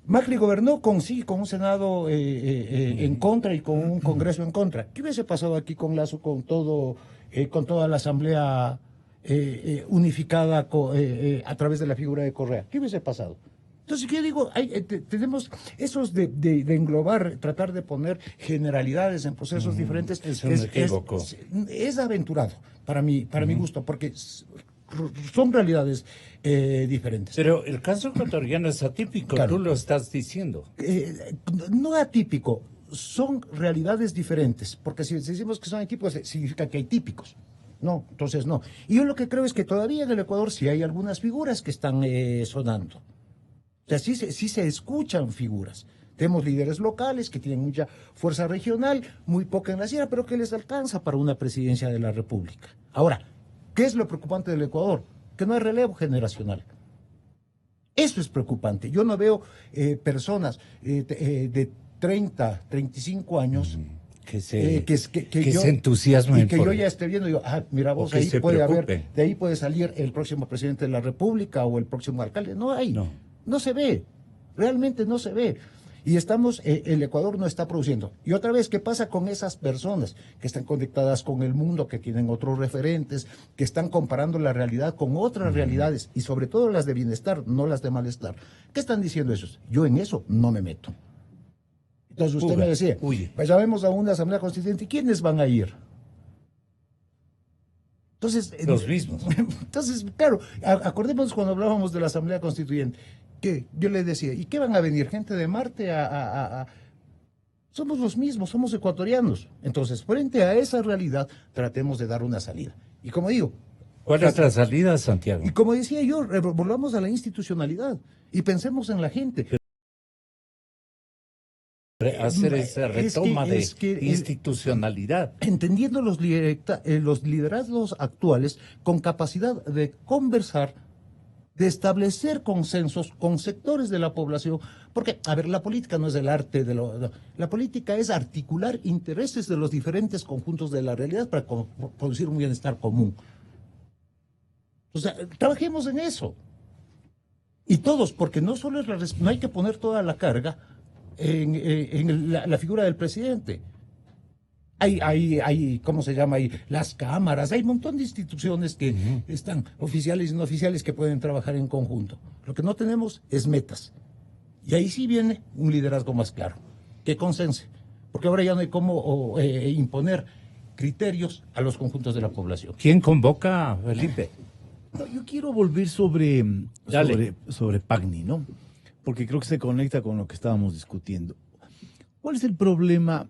Macri gobernó con un Senado en contra y con un Congreso en contra. ¿Qué hubiese pasado aquí con Lasso, con toda la Asamblea unificada a través de la figura de Correa? ¿Qué hubiese pasado? Entonces, ¿qué digo? Tenemos esos de englobar, tratar de poner generalidades en procesos diferentes. Es aventurado, para mi gusto, porque son realidades diferentes. Pero el caso ecuatoriano es atípico, claro. Tú lo estás diciendo. No atípico, son realidades diferentes, porque si decimos que son atípicos, significa que hay típicos. No, entonces no. Y yo lo que creo es que todavía en el Ecuador sí hay algunas figuras que están sonando. O sea, sí se escuchan figuras. Tenemos líderes locales que tienen mucha fuerza regional, muy poca en la sierra, pero que les alcanza para una presidencia de la República. Ahora, ¿qué es lo preocupante del Ecuador? Que no hay relevo generacional. Eso es preocupante. Yo no veo personas de 30, 35 años que se entusiasmen. Y que yo ya esté viendo, mira vos, de ahí puede salir el próximo presidente de la República o el próximo alcalde. No hay. No se ve. Realmente no se ve. Y el Ecuador no está produciendo. Y otra vez, ¿qué pasa con esas personas que están conectadas con el mundo, que tienen otros referentes, que están comparando la realidad con otras realidades, y sobre todo las de bienestar, no las de malestar? ¿Qué están diciendo esos? Yo en eso no me meto. Entonces usted me decía, pues ya vemos a una asamblea constituyente, ¿y quiénes van a ir? Entonces, los mismos. Entonces, claro, acordémonos cuando hablábamos de la asamblea constituyente, que yo le decía, ¿y qué van a venir? ¿Gente de Marte Somos los mismos, somos ecuatorianos. Entonces, frente a esa realidad, tratemos de dar una salida. Y como digo... ¿Cuál es la salida, Santiago? Y como decía yo, volvamos a la institucionalidad y pensemos en la gente. Hacer esa retoma de institucionalidad. Entendiendo los liderazgos actuales con capacidad de conversar, de establecer consensos con sectores de la población, porque, a ver, la política no es el arte la política es articular intereses de los diferentes conjuntos de la realidad para producir un bienestar común. O sea, trabajemos en eso. Y todos, porque no solo no hay que poner toda la carga en la figura del presidente. Hay, ¿cómo se llama? Hay las cámaras, hay un montón de instituciones que están, oficiales y no oficiales, que pueden trabajar en conjunto. Lo que no tenemos es metas. Y ahí sí viene un liderazgo más claro, que consense. Porque ahora ya no hay cómo imponer criterios a los conjuntos de la población. ¿Quién convoca, Felipe? No, yo quiero volver sobre Pagni, ¿no? Porque creo que se conecta con lo que estábamos discutiendo. ¿Cuál es el problema,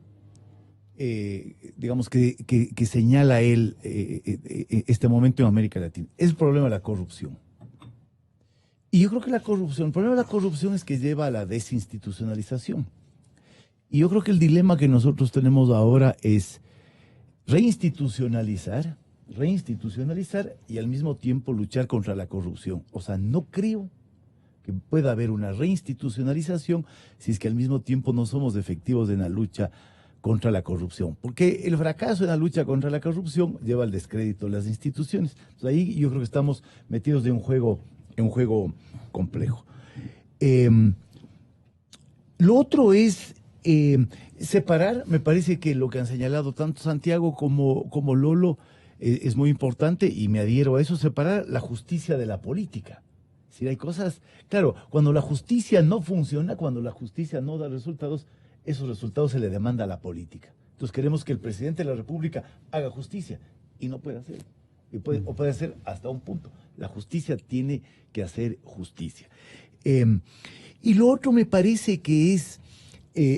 digamos, que señala él este momento en América Latina? Es el problema de la corrupción. Y yo creo que el problema de la corrupción es que lleva a la desinstitucionalización. Y yo creo que el dilema que nosotros tenemos ahora es reinstitucionalizar y al mismo tiempo luchar contra la corrupción. O sea, no creo que pueda haber una reinstitucionalización si es que al mismo tiempo no somos efectivos en la lucha contra la corrupción. Porque el fracaso en la lucha contra la corrupción lleva al descrédito de las instituciones. Entonces, ahí yo creo que estamos metidos en un juego complejo. Lo otro es separar. Me parece que lo que han señalado tanto Santiago como Lolo es muy importante, y me adhiero a eso, separar la justicia de la política. Si hay cosas, claro, cuando la justicia no funciona, cuando la justicia no da resultados, esos resultados se le demanda a la política. Entonces queremos que el presidente de la República haga justicia, y no puede hacer, o puede hacer hasta un punto. La justicia tiene que hacer justicia. Y lo otro me parece que es,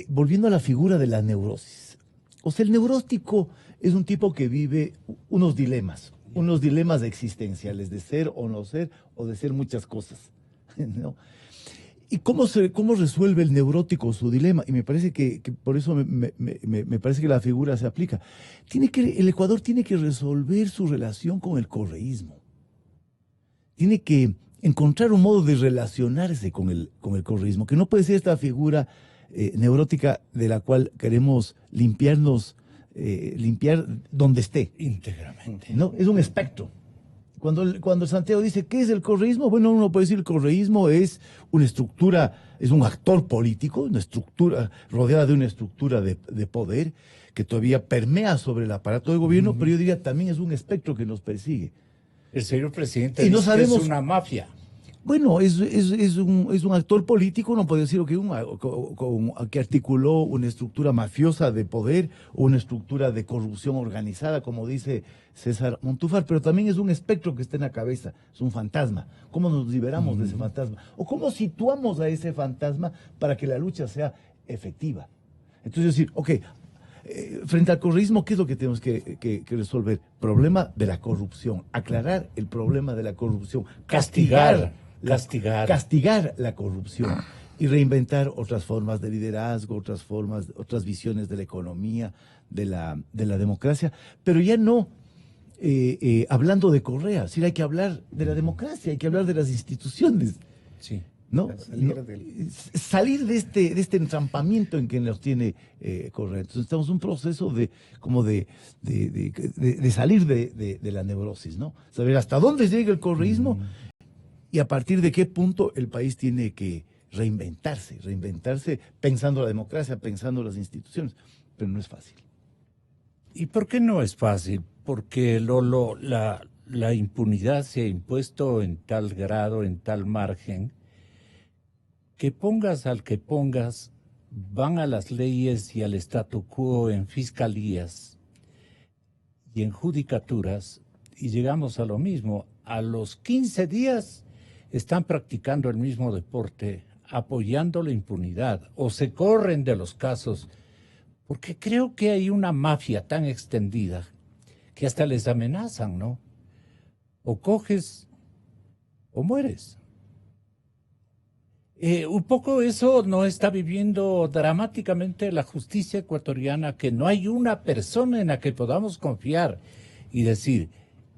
volviendo a la figura de la neurosis. O sea, el neurótico es un tipo que vive unos dilemas existenciales, de ser o no ser, o de ser muchas cosas, ¿no? ¿Y cómo resuelve el neurótico su dilema? Y me parece que por eso me parece que la figura se aplica. El Ecuador tiene que resolver su relación con el correísmo. Tiene que encontrar un modo de relacionarse con el correísmo, que no puede ser esta figura neurótica de la cual queremos limpiar donde esté. Íntegramente. No, es un espectro. Cuando Santiago dice, ¿qué es el correísmo? Bueno, uno puede decir el correísmo es una estructura, es un actor político, una estructura rodeada de una estructura de poder que todavía permea sobre el aparato de gobierno, pero yo diría también es un espectro que nos persigue. El señor presidente y no dice sabemos, que es una mafia. Bueno, es un actor político, no puede decir que articuló una estructura mafiosa de poder o una estructura de corrupción organizada, como dice César Montúfar, pero también es un espectro que está en la cabeza, es un fantasma. ¿Cómo nos liberamos de ese fantasma? ¿O cómo situamos a ese fantasma para que la lucha sea efectiva? Entonces decir, frente al correísmo, ¿qué es lo que tenemos que resolver? Problema de la corrupción, aclarar el problema de la corrupción, castigar la corrupción y reinventar otras formas de liderazgo, otras visiones de la economía, de la democracia, pero ya no hablando de Correa, sí hay que hablar de la democracia, hay que hablar de las instituciones. Sí. ¿No? Salir de este entrampamiento en que nos tiene Correa. Entonces estamos en un proceso de salir de la neurosis, ¿no? Saber hasta dónde llega el correísmo y a partir de qué punto el país tiene que reinventarse pensando la democracia, pensando las instituciones, pero no es fácil. ¿Y por qué no es fácil? Porque la impunidad se ha impuesto en tal grado, en tal margen, que pongas al que pongas, van a las leyes y al statu quo en fiscalías y en judicaturas, y llegamos a lo mismo. A los 15 días están practicando el mismo deporte, apoyando la impunidad, o se corren de los casos, porque creo que hay una mafia tan extendida que hasta les amenazan, ¿no? O coges o mueres. Un poco eso no está viviendo dramáticamente la justicia ecuatoriana, que no hay una persona en la que podamos confiar y decir,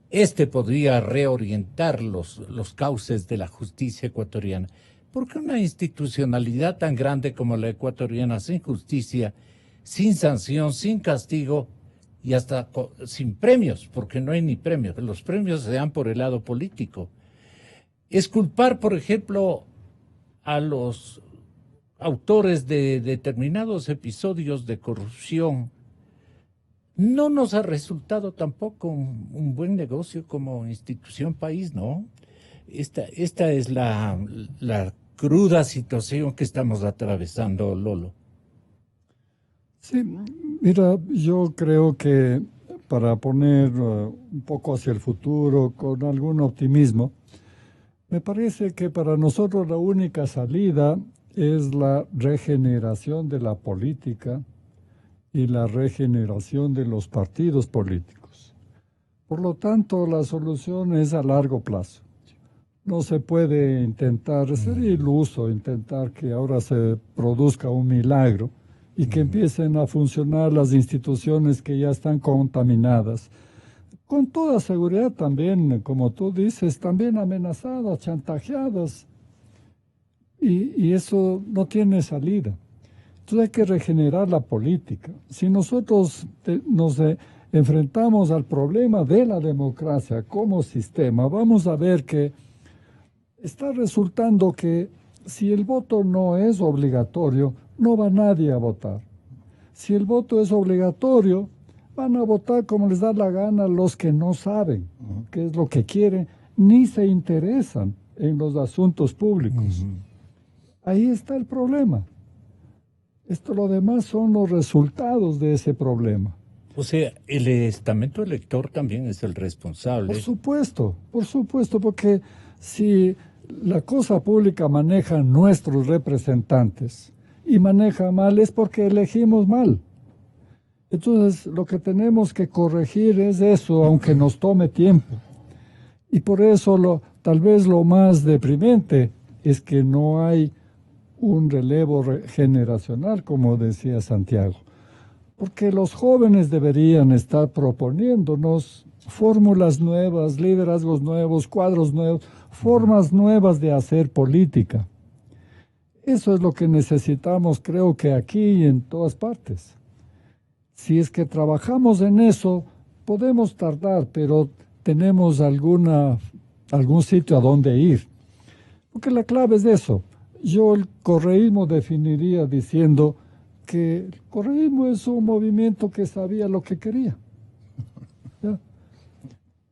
este podría reorientar los cauces de la justicia ecuatoriana. Porque una institucionalidad tan grande como la ecuatoriana, sin justicia, sin sanción, sin castigo y hasta sin premios, porque no hay ni premios, los premios se dan por el lado político. Es culpar, por ejemplo, a los autores de determinados episodios de corrupción. No nos ha resultado tampoco un buen negocio como institución país, ¿no? Esta es la cruda situación que estamos atravesando, Lolo. Sí, mira, yo creo que para poner un poco hacia el futuro con algún optimismo, me parece que para nosotros la única salida es la regeneración de la política y la regeneración de los partidos políticos. Por lo tanto, la solución es a largo plazo. No se puede intentar, sería iluso intentar que ahora se produzca un milagro y que empiecen a funcionar las instituciones que ya están contaminadas. Con toda seguridad también, como tú dices, también amenazadas, chantajeadas. Y eso no tiene salida. Entonces hay que regenerar la política. Si nosotros nos enfrentamos al problema de la democracia como sistema, vamos a ver que está resultando que si el voto no es obligatorio, no va nadie a votar. Si el voto es obligatorio, van a votar como les da la gana los que no saben qué es lo que quieren, ni se interesan en los asuntos públicos. Ahí está el problema. Lo demás son los resultados de ese problema. O sea, el estamento elector también es el responsable. Por supuesto, porque si la cosa pública maneja nuestros representantes y maneja mal es porque elegimos mal. Entonces, lo que tenemos que corregir es eso, aunque nos tome tiempo. Y por eso, tal vez lo más deprimente es que no hay un relevo generacional, como decía Santiago. Porque los jóvenes deberían estar proponiéndonos fórmulas nuevas, liderazgos nuevos, cuadros nuevos, formas nuevas de hacer política. Eso es lo que necesitamos, creo que aquí y en todas partes. Si es que trabajamos en eso, podemos tardar, pero tenemos algún sitio a donde ir. Porque la clave es eso. Yo el correísmo definiría diciendo que el correísmo es un movimiento que sabía lo que quería. ¿Ya?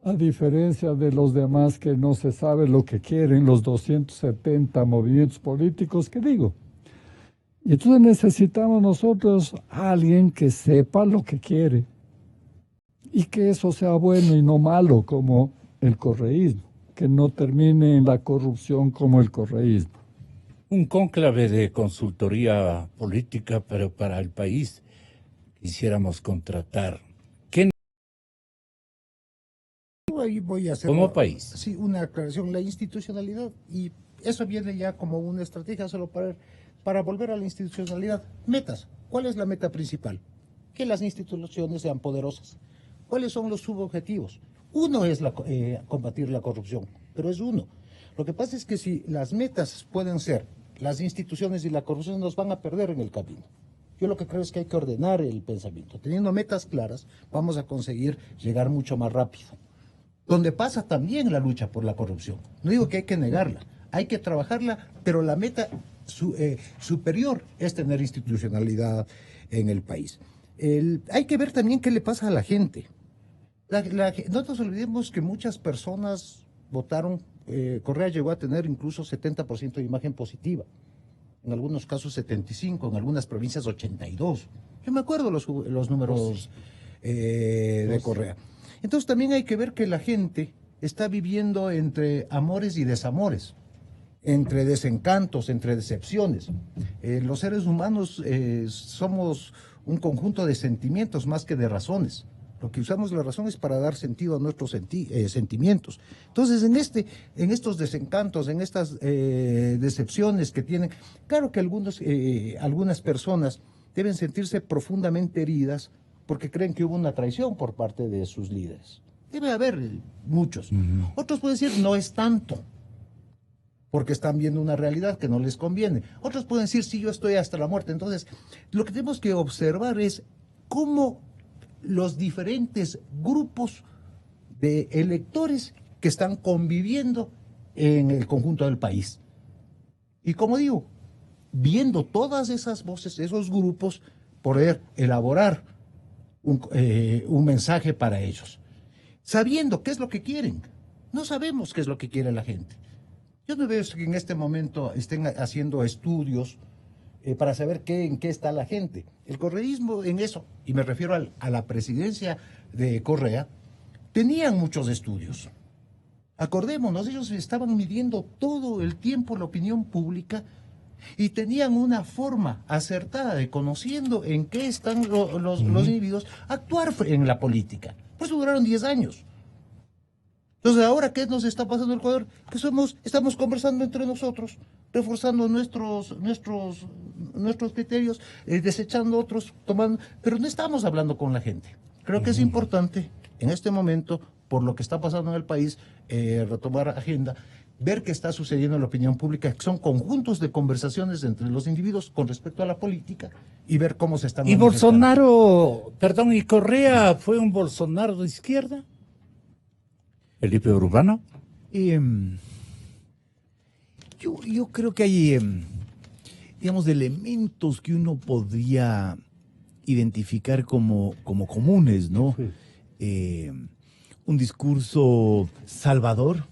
A diferencia de los demás que no se sabe lo que quieren, los 270 movimientos políticos que digo. Y entonces necesitamos nosotros a alguien que sepa lo que quiere y que eso sea bueno y no malo como el correísmo, que no termine en la corrupción como el correísmo. Un cónclave de consultoría política, pero para el país quisiéramos contratar. ¿Qué? Ahí voy a hacer como país. Sí, una aclaración, la institucionalidad, y eso viene ya como una estrategia solo para volver a la institucionalidad. Metas. ¿Cuál es la meta principal? Que las instituciones sean poderosas. ¿Cuáles son los subobjetivos? Uno es combatir la corrupción, pero es uno. Lo que pasa es que si las metas pueden ser las instituciones y la corrupción, nos van a perder en el camino. Yo lo que creo es que hay que ordenar el pensamiento. Teniendo metas claras, vamos a conseguir llegar mucho más rápido. Donde pasa también la lucha por la corrupción. No digo que hay que negarla, hay que trabajarla, pero la meta superior es tener institucionalidad en el país. Hay que ver también qué le pasa a la gente. No nos olvidemos que muchas personas votaron, Correa llegó a tener incluso 70% de imagen positiva, en algunos casos 75%, en algunas provincias 82%. Yo me acuerdo los números de Correa. Entonces también hay que ver que la gente está viviendo entre amores y desamores, entre desencantos, entre decepciones. Los seres humanos somos un conjunto de sentimientos más que de razones. Lo que usamos la razón es para dar sentido a nuestros sentimientos. Entonces, en estos desencantos, en estas decepciones que tienen, claro que algunas personas deben sentirse profundamente heridas porque creen que hubo una traición por parte de sus líderes. Debe haber muchos. Otros pueden decir, no es tanto, porque están viendo una realidad que no les conviene. Otros pueden decir, sí, yo estoy hasta la muerte. Entonces, lo que tenemos que observar es cómo los diferentes grupos de electores que están conviviendo en el conjunto del país. Y como digo, viendo todas esas voces, esos grupos, poder elaborar un mensaje para ellos, sabiendo qué es lo que quieren. No sabemos qué es lo que quiere la gente. Yo no veo que en este momento estén haciendo estudios para saber en qué está la gente. El correísmo en eso, y me refiero a la presidencia de Correa, tenían muchos estudios. Acordémonos, ellos estaban midiendo todo el tiempo la opinión pública y tenían una forma acertada de, conociendo en qué están los individuos, actuar en la política. Por eso duraron 10 años. Entonces, ahora, ¿qué nos está pasando en Ecuador? Que estamos conversando entre nosotros, reforzando nuestros criterios, desechando otros, tomando, pero no estamos hablando con la gente. Creo que es importante, en este momento, por lo que está pasando en el país, retomar agenda, ver qué está sucediendo en la opinión pública, que son conjuntos de conversaciones entre los individuos con respecto a la política, y ver cómo se están... ¿Y y Correa fue un Bolsonaro de izquierda? ¿Felipe Urbano? Yo creo que hay, digamos, elementos que uno podría identificar como comunes, ¿no? Sí. Un discurso salvador.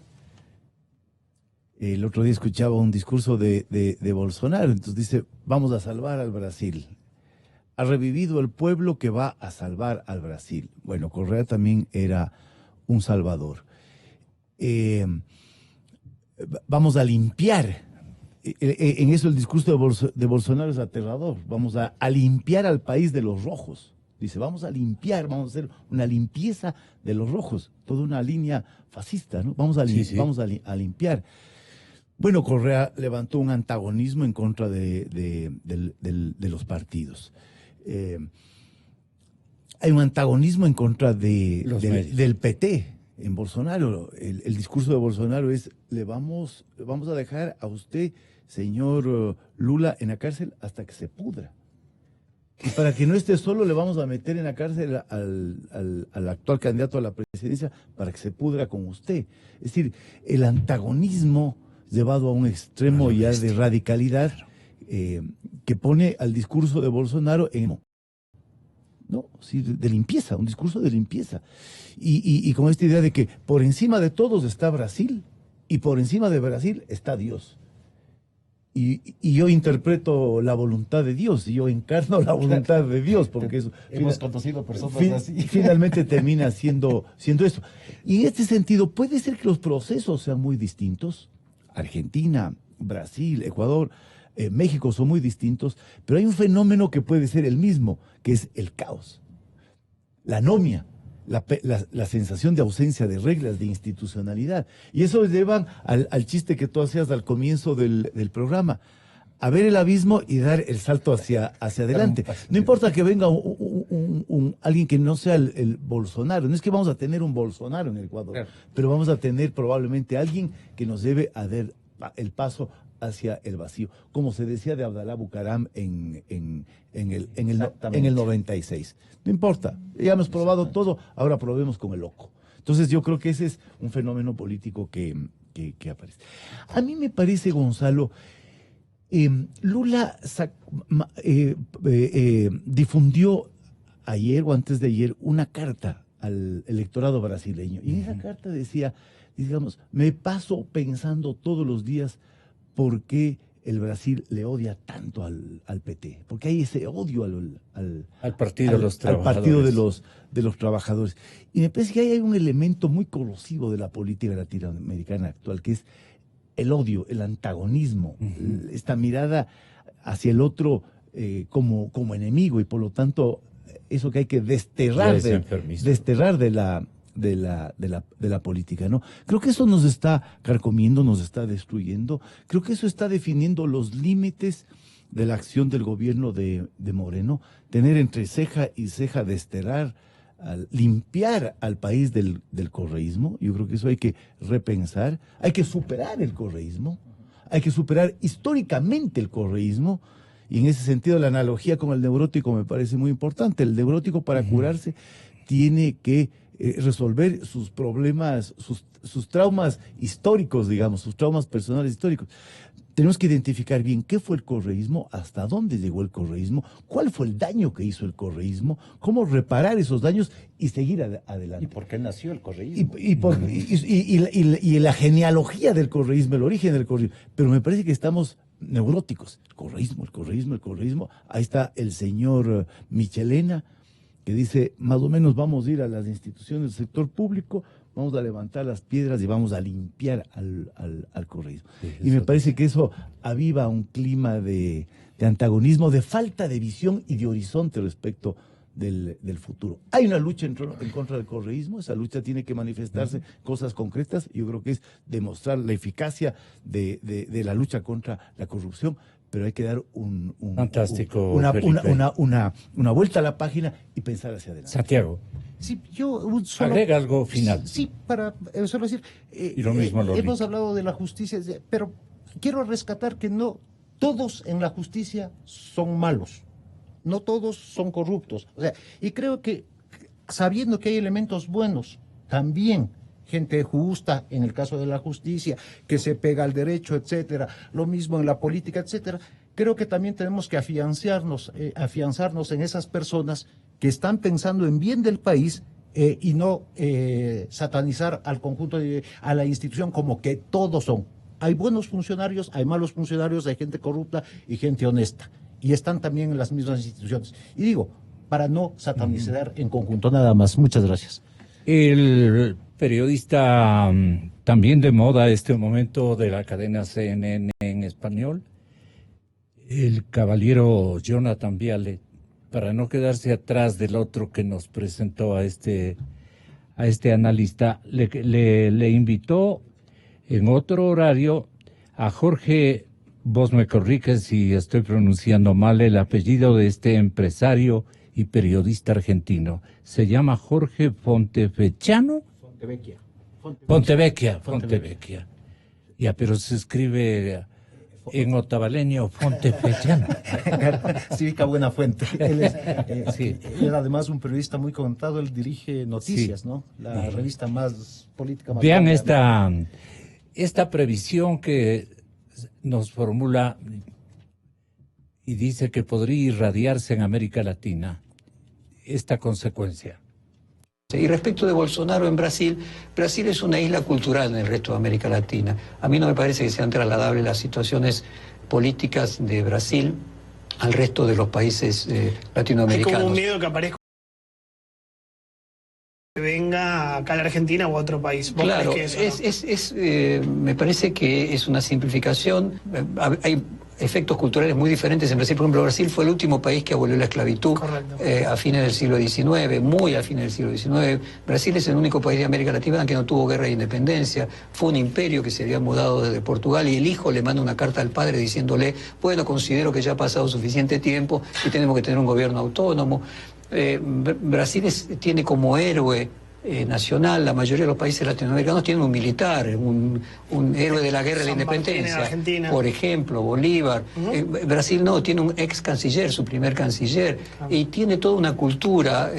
El otro día escuchaba un discurso de Bolsonaro, entonces dice, vamos a salvar al Brasil. Ha revivido el pueblo que va a salvar al Brasil. Bueno, Correa también era un salvador. Vamos a limpiar. En eso el discurso de Bolsonaro es aterrador. Vamos a limpiar al país de los rojos. Dice, vamos a limpiar, vamos a hacer una limpieza de los rojos. Toda una línea fascista, ¿no? Vamos a limpiar. Bueno, Correa levantó un antagonismo en contra de los partidos. Hay un antagonismo en contra del PT. En Bolsonaro, el discurso de Bolsonaro es, vamos a dejar a usted, señor Lula, en la cárcel hasta que se pudra. Y para que no esté solo, le vamos a meter en la cárcel al actual candidato a la presidencia para que se pudra con usted. Es decir, el antagonismo llevado a un extremo ya de radicalidad que pone al discurso de Bolsonaro en... ¿no? Sí, de limpieza, un discurso de limpieza. Y con esta idea de que por encima de todos está Brasil y por encima de Brasil está Dios. Y yo interpreto la voluntad de Dios y yo encarno la voluntad de Dios, porque eso, hemos conocido personas así. Finalmente termina siendo eso. Y en este sentido, puede ser que los procesos sean muy distintos. Argentina, Brasil, Ecuador, México son muy distintos, pero hay un fenómeno que puede ser el mismo, que es el caos, la anomia, la sensación de ausencia de reglas, de institucionalidad. Y eso lleva al chiste que tú hacías al comienzo del programa, a ver el abismo y dar el salto hacia adelante. No importa que venga alguien que no sea el Bolsonaro, no es que vamos a tener un Bolsonaro en el Ecuador, claro, pero vamos a tener probablemente alguien que nos lleve a dar el paso hacia el vacío, como se decía de Abdalá Bucaram en el 96. No importa, ya hemos probado todo, ahora probemos con el loco. Entonces yo creo que ese es un fenómeno político que aparece. A mí me parece, Gonzalo, Lula difundió ayer o antes de ayer una carta al electorado brasileño. Y en esa carta decía, digamos, me paso pensando todos los días por qué el Brasil le odia tanto al PT. Porque hay ese odio al Partido de los Trabajadores. Al Partido de los Trabajadores. Y me parece que hay un elemento muy corrosivo de la política latinoamericana actual, que es el odio, el antagonismo, esta mirada hacia el otro como enemigo, y por lo tanto eso que hay que desterrar de la política, ¿no? Creo que eso nos está carcomiendo, nos está destruyendo. Creo que eso está definiendo los límites de la acción del gobierno de Moreno. Tener entre ceja y ceja, desterrar, limpiar al país del correísmo. Yo creo que eso hay que repensar. Hay que superar el correísmo. Hay que superar históricamente el correísmo. Y en ese sentido la analogía con el neurótico me parece muy importante. El neurótico, para curarse, tiene que resolver sus problemas, sus traumas históricos, digamos, sus traumas personales históricos. Tenemos que identificar bien qué fue el correísmo, hasta dónde llegó el correísmo, cuál fue el daño que hizo el correísmo, cómo reparar esos daños y seguir adelante. ¿Y por qué nació el correísmo? Y la genealogía del correísmo, el origen del correísmo. Pero me parece que estamos neuróticos. El correísmo. Ahí está el señor Michelena, que dice, más o menos vamos a ir a las instituciones del sector público, vamos a levantar las piedras y vamos a limpiar al correísmo. Sí, y me parece que eso aviva un clima de antagonismo, de falta de visión y de horizonte respecto del futuro. Hay una lucha en contra del correísmo, esa lucha tiene que manifestarse cosas concretas. Yo creo que es demostrar la eficacia de la lucha contra la corrupción, pero hay que dar una vuelta a la página y pensar hacia adelante. Santiago. Sí, agrega algo final. Sí, para solo decir, y lo mismo hemos hablado de la justicia, pero quiero rescatar que no todos en la justicia son malos, no todos son corruptos. O sea, y creo que sabiendo que hay elementos buenos, también gente justa en el caso de la justicia, que se pega al derecho, etcétera, lo mismo en la política, etcétera. Creo que también tenemos que afianzarnos en esas personas que están pensando en bien del país y no satanizar al conjunto a la institución como que todos son. Hay buenos funcionarios, hay malos funcionarios, hay gente corrupta y gente honesta. Y están también en las mismas instituciones. Y digo, para no satanizar en conjunto, nada más. Muchas gracias. El periodista también de moda este momento de la cadena CNN en español, el caballero Jonathan Viale, para no quedarse atrás del otro que nos presentó a este analista, le invitó en otro horario a Jorge, vos me corriges si estoy pronunciando mal el apellido de este empresario y periodista argentino. Se llama Jorge Fontevecchiano. Fontevecchia. Ya, pero se escribe en otavaleño Fontevecchiano. Cívica Buena Fuente. Él es además un periodista muy contado, él dirige Noticias, ¿no? La revista más política. Más Vean esta previsión que nos formula y dice que podría irradiarse en América Latina esta consecuencia. Y respecto de Bolsonaro en Brasil, Brasil es una isla cultural en el resto de América Latina. A mí no me parece que sean trasladables las situaciones políticas de Brasil al resto de los países latinoamericanos. Hay como un miedo que aparezca, que venga acá a la Argentina o a otro país. Claro, me parece que es una simplificación. Hay efectos culturales muy diferentes en Brasil. Por ejemplo, Brasil fue el último país que abolió la esclavitud a fines del siglo XIX, muy a fines del siglo XIX. Brasil es el único país de América Latina que no tuvo guerra de independencia. Fue un imperio que se había mudado desde Portugal y el hijo le manda una carta al padre diciéndole, bueno, considero que ya ha pasado suficiente tiempo y tenemos que tener un gobierno autónomo. Brasil tiene como héroe nacional, la mayoría de los países latinoamericanos tienen un militar, un héroe de la guerra de la independencia, por ejemplo, Bolívar. Brasil no, tiene un ex canciller, su primer canciller, y tiene toda una cultura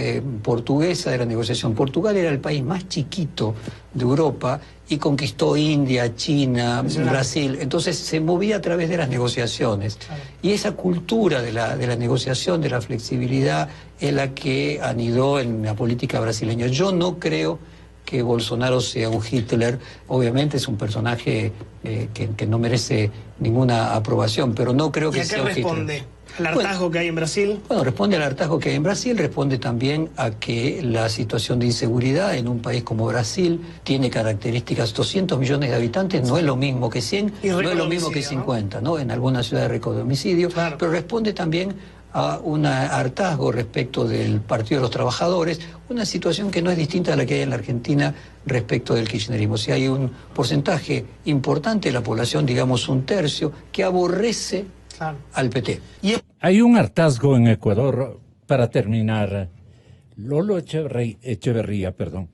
portuguesa de la negociación. Portugal era el país más chiquito de Europa y conquistó India, China, Brasil. Entonces se movía a través de las negociaciones. Y esa cultura de la negociación, de la flexibilidad, es la que anidó en la política brasileña. Yo no creo que Bolsonaro sea un Hitler. Obviamente es un personaje que no merece ninguna aprobación, pero no creo que sea un Hitler. ¿Y a qué responde? ¿Al hartazgo que hay en Brasil? Bueno, responde al hartazgo que hay en Brasil, responde también a que la situación de inseguridad en un país como Brasil tiene características. 200 millones de habitantes no es lo mismo que 100, no es lo mismo que 50, ¿no? En algunas ciudades récord de homicidio, pero responde también a un hartazgo respecto del Partido de los Trabajadores, una situación que no es distinta a la que hay en la Argentina respecto del kirchnerismo. Si hay un porcentaje importante de la población, digamos un tercio, que aborrece al PT. Hay un hartazgo en Ecuador, para terminar. Lolo Echeverría, perdón.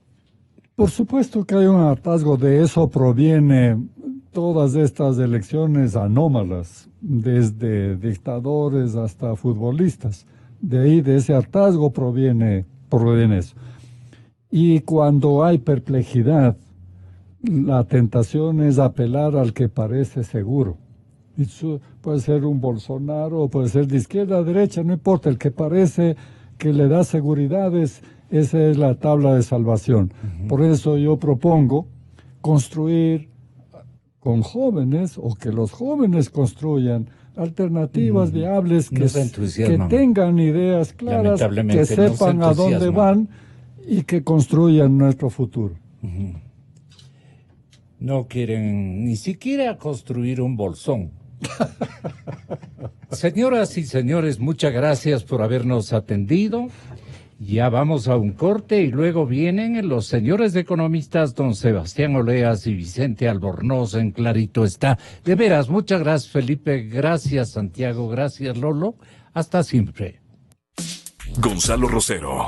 Por supuesto que hay un hartazgo, de eso proviene todas estas elecciones anómalas, desde dictadores hasta futbolistas. De ahí, de ese hartazgo proviene eso. Y cuando hay perplejidad, la tentación es apelar al que parece seguro. Puede ser un Bolsonaro, puede ser de izquierda a derecha, no importa, el que parece que le da seguridades, esa es la tabla de salvación. Por eso yo propongo construir con jóvenes, o que los jóvenes construyan alternativas viables que tengan ideas claras, que sepan a dónde van y que construyan nuestro futuro. No quieren ni siquiera construir un bolsón. Señoras y señores, muchas gracias por habernos atendido. Ya vamos a un corte y luego vienen los señores economistas don Sebastián Oleas y Vicente Albornoz en Clarito Está. De veras, muchas gracias Felipe, gracias Santiago, gracias Lolo. Hasta siempre. Gonzalo Rosero.